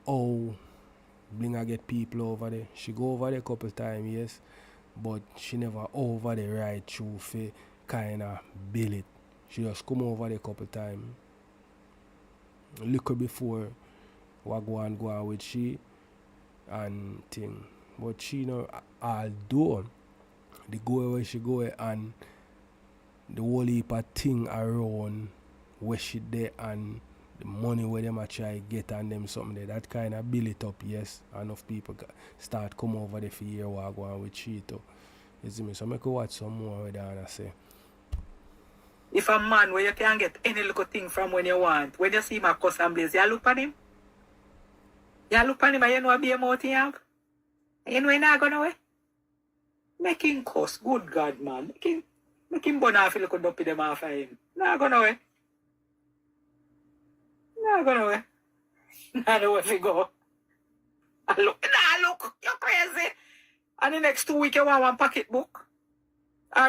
Speaker 1: how Blinga get people over there. She go over there a couple times, yes, but she never over the right through for kind of build it. She just come over there a couple times. Look before what go on with she and thing. But she know although the go where she go and the whole heap of thing around where she there and the money where them a try get and them something there, that kind of build it up, yes. Enough people start come over there for year what go on with she too. You see me? So I could watch some more with that and say.
Speaker 11: If a man where you can get any little thing from when you want, when you see my cuss and blaze, you look at him. You look at him and you know what be a mouth he have. And you know he not going away. Make him cuss, good God, man. Make him burn off a little dopey them off of him. Not going away. Not going away. Not know where to go. Look, you're crazy. And the next 2 weeks you want one pocketbook. Or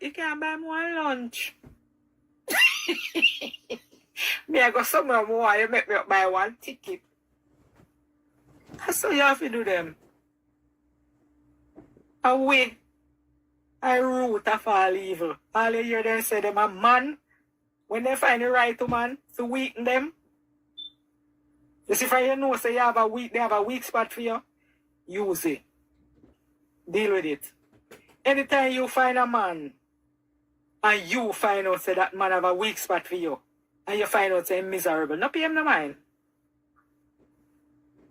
Speaker 11: you can't buy more lunch. Me I go somewhere more, you make me buy one ticket. That's how you have to do them. Away. I root of all evil. All you hear them say them a man. When they find the right man to weaken them. You see, if you know say they have a weak spot for you, use it. Deal with it. Anytime you find a man and you find out say that man have a weak spot for you, and you find out say he's miserable, no pay him no mind.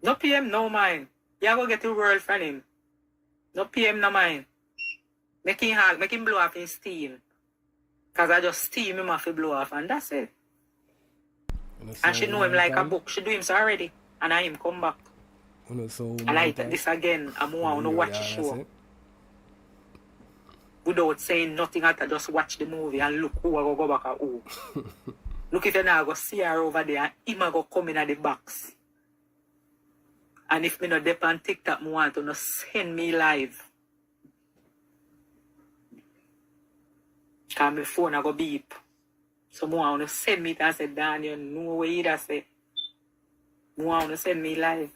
Speaker 11: No pay him no mind. You go get your world from him. No pay him no mind. Make him blow off his steam. Because I just steam him off to blow off and that's it. And she know him like a book. She do him so already. And I him come back. And like this again, I'm want to watch the show. Without saying nothing after just watch the movie and look who I go back at who. Look if you now go see her over there and him go come in at the box. And if me no dep on TikTok, me want to no send me live. Because my phone I go beep. So me want to send me and say, Dan, you know what you da say. Me want to send me live.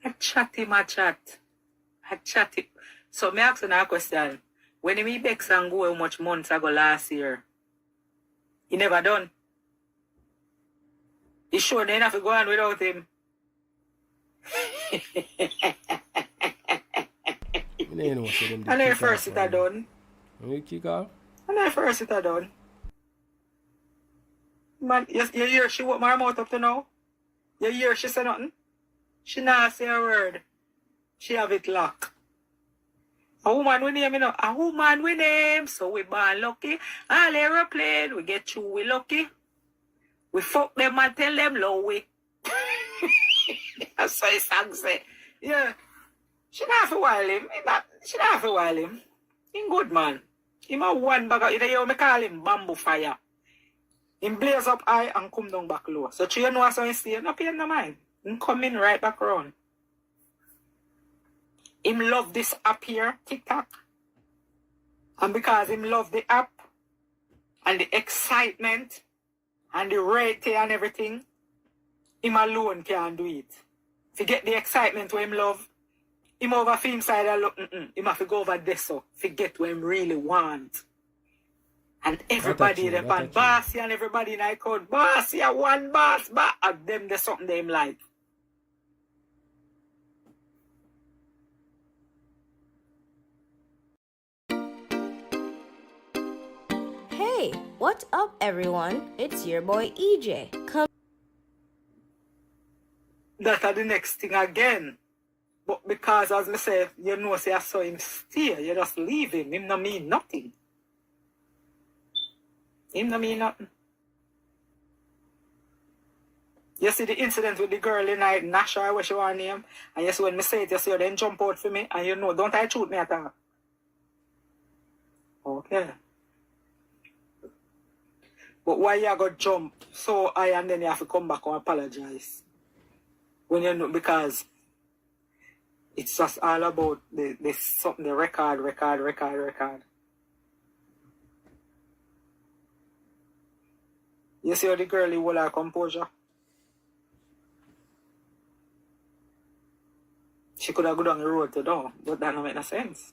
Speaker 11: I chat him. So me ask you a question. When he begs and go how much months ago last year, he never done. He sure they have to go on without him. And then first it are done.
Speaker 1: You kick off?
Speaker 11: And then first it are done. Man, you hear she what my mouth up to now? You hear she say nothing? She not say a word. She have it locked. A woman we name, you know. A woman we name. So we born lucky. All aeroplane, we get you, we lucky. We fuck them and tell them low we. That's what his song say. Yeah. She not have to while him. She not have to while him. He good man. Him a one bag of, you know, me call him bamboo fire. Him blaze up high and come down back low. So you know so he stay, no pain no mind. Him coming right back around. Him love this app here, TikTok. And because him love the app and the excitement and the rating and everything, him alone can't do it. If you get the excitement where him love, him over film side and look, him have to go over this so forget what him really want. And everybody there and bossy and everybody in I code bossy and one boss, but at them there's something they him like.
Speaker 12: Hey, what's up everyone? It's your boy EJ.
Speaker 11: That are the next thing again. But because as I say, you know say I saw him stay, you just leave him. Him no mean nothing. Him no mean nothing. You see the incident with the girl in night, Nasha, what she want name, and you see when me say it, you see her then jump out for me, and you know, don't I shoot me at all. Okay. But why you got jump so high and then you have to come back and apologize? When you know, because it's just all about the something, the record. You see how the girl will have composure? She could have gone down the road to do, but that don't make no sense.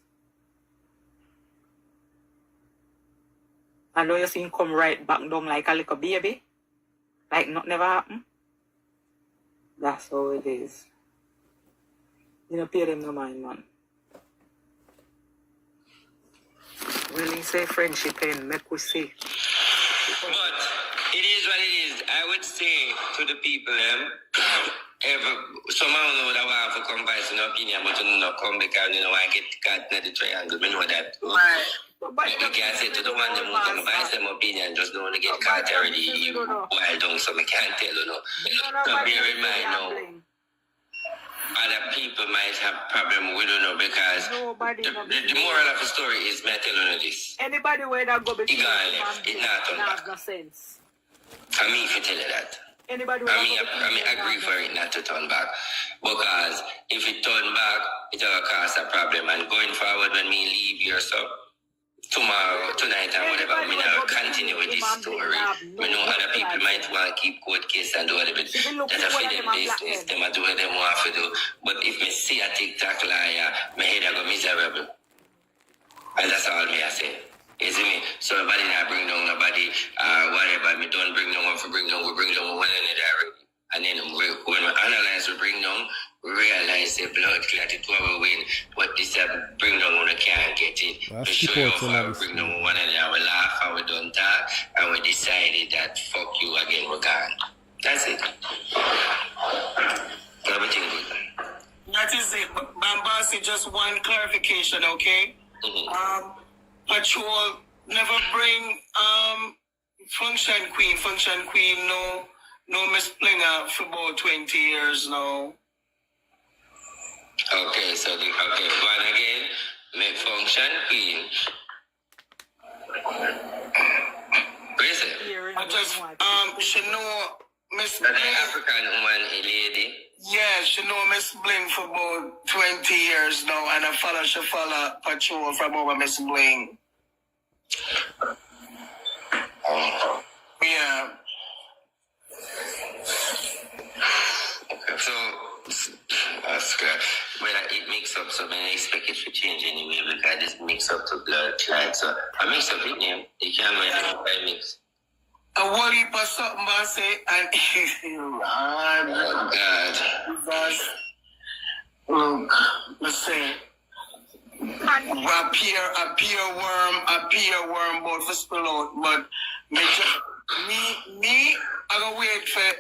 Speaker 11: And now you see him come right back down like a little baby. Like nothing never happened. That's how it is. You know, pay them no mind, man. Well, he say friendship and make we see.
Speaker 2: But it is what it is. I would say to the people, somehow know that I have to come by some opinion, but you not come because you know I get caught in the triangle. We know that. Right. But you can't say to the one that won't come by some opinion, just don't want to get caught already wild down, so I can't tell, you know. So bear in mind now, other people might have problem, we don't know, because the moral of the story is, me tell you this.
Speaker 11: Anybody where that go between
Speaker 2: it not turn back.
Speaker 11: No sense.
Speaker 2: For me, if you tell you that.
Speaker 11: Anybody
Speaker 2: I mean, agree for it not to turn back. Because if it turn back, it will cause a problem. And going forward, when we leave here, so tomorrow, tonight, and whatever, we will continue with this story. We know other people might want to keep court case and do whatever. That's a for them business. They might do what they want to do. But if me see a TikTok liar, my head will go miserable. And that's all me I say. You see me? So nobody not bring down nobody, whatever. Me don't bring down one for bring down, we bring down one another already. And then when we analyze, we bring down realize the blood clot it will win, but this bring down when I can't get it. To show you how bring down one and I will laugh and we don't talk and we decided that fuck you again, we gone. That's it. Everything good.
Speaker 11: That is it. Bambasi, just one clarification, okay? Patrol never bring function queen, no Miss Blinga for about 20 years now.
Speaker 2: Okay, so one again, make function queen. What is it?
Speaker 11: I just she know Miss
Speaker 2: An
Speaker 11: Bling.
Speaker 2: African woman, a lady.
Speaker 11: Yeah, she know Miss Bling for about 20 years now, and she follow Patrol from over Miss Bling. Yeah.
Speaker 2: Okay, so that's good. When it mix up, so I expect it to change anyway because this mix up to blood clot. So I mix up it name. You can't mind I mix.
Speaker 11: A whole heap of something I say, and
Speaker 2: oh God.
Speaker 11: Because, look, let's say, appear worm, but for spill out. But me, I gonna wait for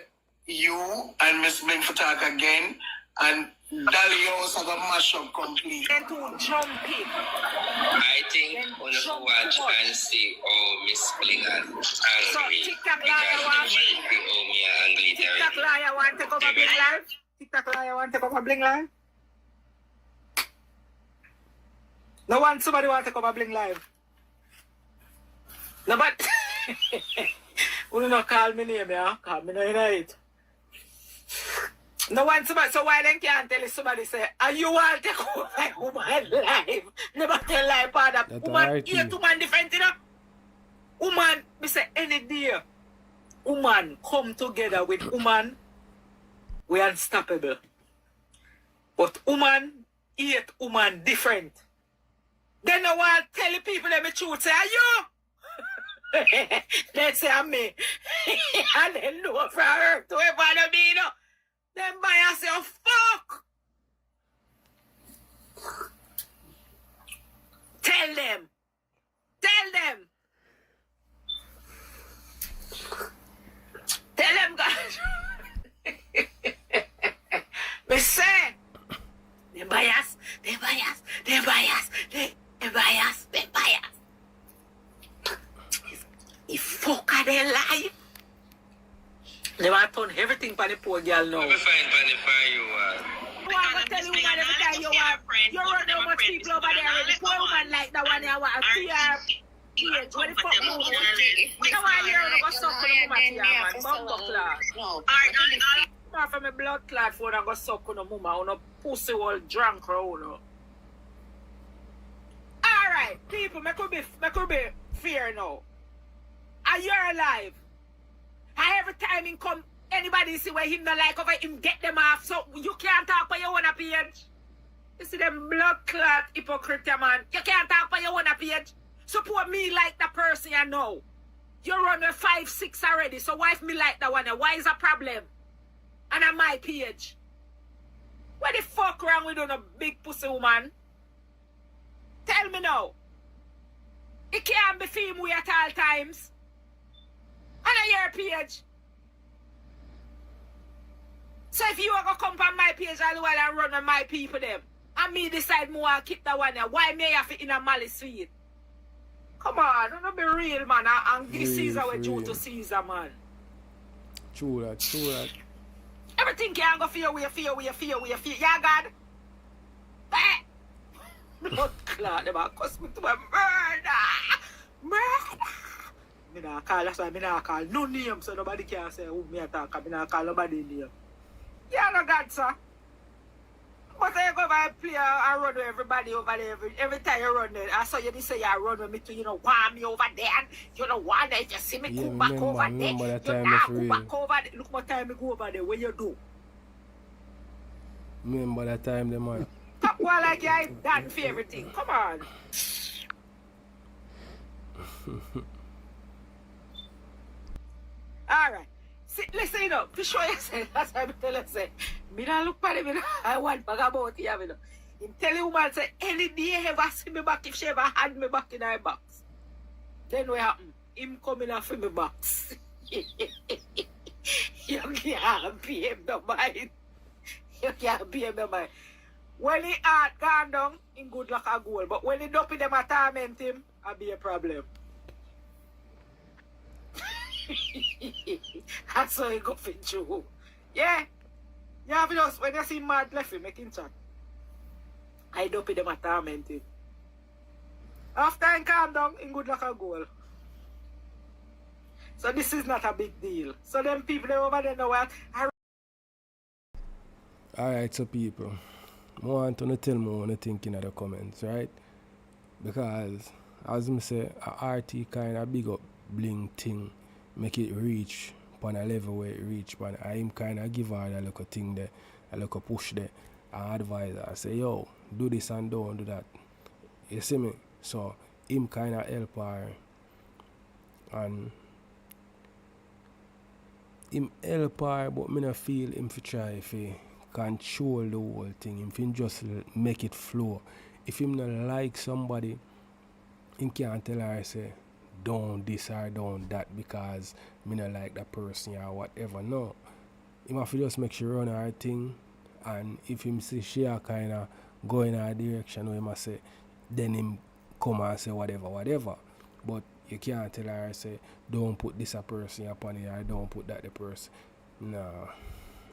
Speaker 11: you and Miss Bling for talk again, and Dalios are gonna mash up completely. And to jump in.
Speaker 2: I think we're going to watch and see how Miss Bling is angry.
Speaker 11: So TikTok liar want to come and Bling live? TikTok liar want to come and Bling live? No one, somebody want to come and Bling live? No, but you not call me name, yeah? Call me no it. No one, somebody, so why then can't tell somebody say, are you want to come like woman live? Never tell lie part of woman, here woman different, you know? Woman, we say any day, woman come together with woman, we unstoppable. But woman, hate woman different. Then I want to tell the people that me truth, say, are you? They say, I'm me. And then know for her to ever be, you know. Then bias say, oh, fuck. Tell them. Tell them, guys. Me say, they bias. If fuck are they life. They want to turn everything for the poor girl now.
Speaker 2: Let me find funny for you.
Speaker 11: I'm going to tell you man every time you run how much people over there already. Poor woman like that one I want to see her page. What the fuck move? I don't want to hear her go suck on the woman here, man. Bumbo clot. Not from a blood clot phone and go suck on the woman. On a pussy all drunk or no. Alright, people, me could be fear now. Are you alive? And every time him come, anybody see where him not like over him get them off, so you can't talk by your own page. You see them blood clot hypocrite man. You can't talk by your own page. Support me like the person you know. You run a 5-6 already, so why if me like that one? Why is a problem? And on my page. What the fuck wrong with a big pussy woman? Tell me now. It can't be film way at all times. And on your page. So if you are going to come on my page all the while and run on my people them, and me decide more and keep that one there, why may I have it in a malice feed? Come on, don't be real, man. And give Caesar what due to Caesar, man.
Speaker 1: True that.
Speaker 11: Everything can go fear. Yeah, God. Blood clot, they might cost me to a murder. Me not call, that's why me not call no name, so nobody can say who me attack. Me not call nobody name. Yeah, no God, sir. But I go over and play and run with everybody over there. Every time you run there, I saw you say you run with me too, you know, want me over there. And you know, one day you see me go back over there. You not go back over there. Look what time I go over there. What you do?
Speaker 1: Remember that time, the man.
Speaker 11: Top one like you, I done for everything. Come on. Alright. See, listen, you know, to show yourself, that's why I tell you, say, Me not look for him, I want bag about here, you know. Him tell the woman, say, any day ever see me back if she ever had me back in her box. Then what happen? Him coming off in my box. You can't be him no mind. You can't be him no mind. When he heart gone down, in good luck a goal. But when he dump in them a torment him, I'll be a problem. That's how he go fit through. Yeah. You have just, when you see mad left him, make him chat. I dump in them a torment him. After he calm down, in good luck a goal. So this is not a big deal. So them people over there know what?
Speaker 1: Alright, so people, I want to tell me what you think in the comments, right? Because, as I say, a RT kind of big up Bling thing, make it reach on a level where it reach, but I'm kind of give her a little thing there, a little push there, and advise her, say, yo, do this and don't do that. You see me? So, him kind of help her, and him help her, but me not feel him to try if he control the whole thing. If him just make it flow. If him not like somebody, him can't tell her, say, don't this or don't that because me not like that person or whatever. No. Him have to just make sure run her thing, and if him see she are kind of go in a direction where him say, then him come and say whatever. But you can't tell her, say, don't put this a person upon it or don't put that the person. No.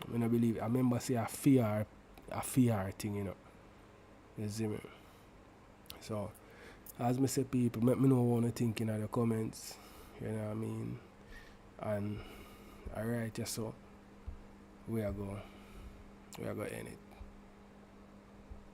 Speaker 1: I don't believe it. I remember say a fear thing, you know. You see me? So, as me say, people, let me know what you think in the comments. You know what I mean? And, alright, so, we are going to end it.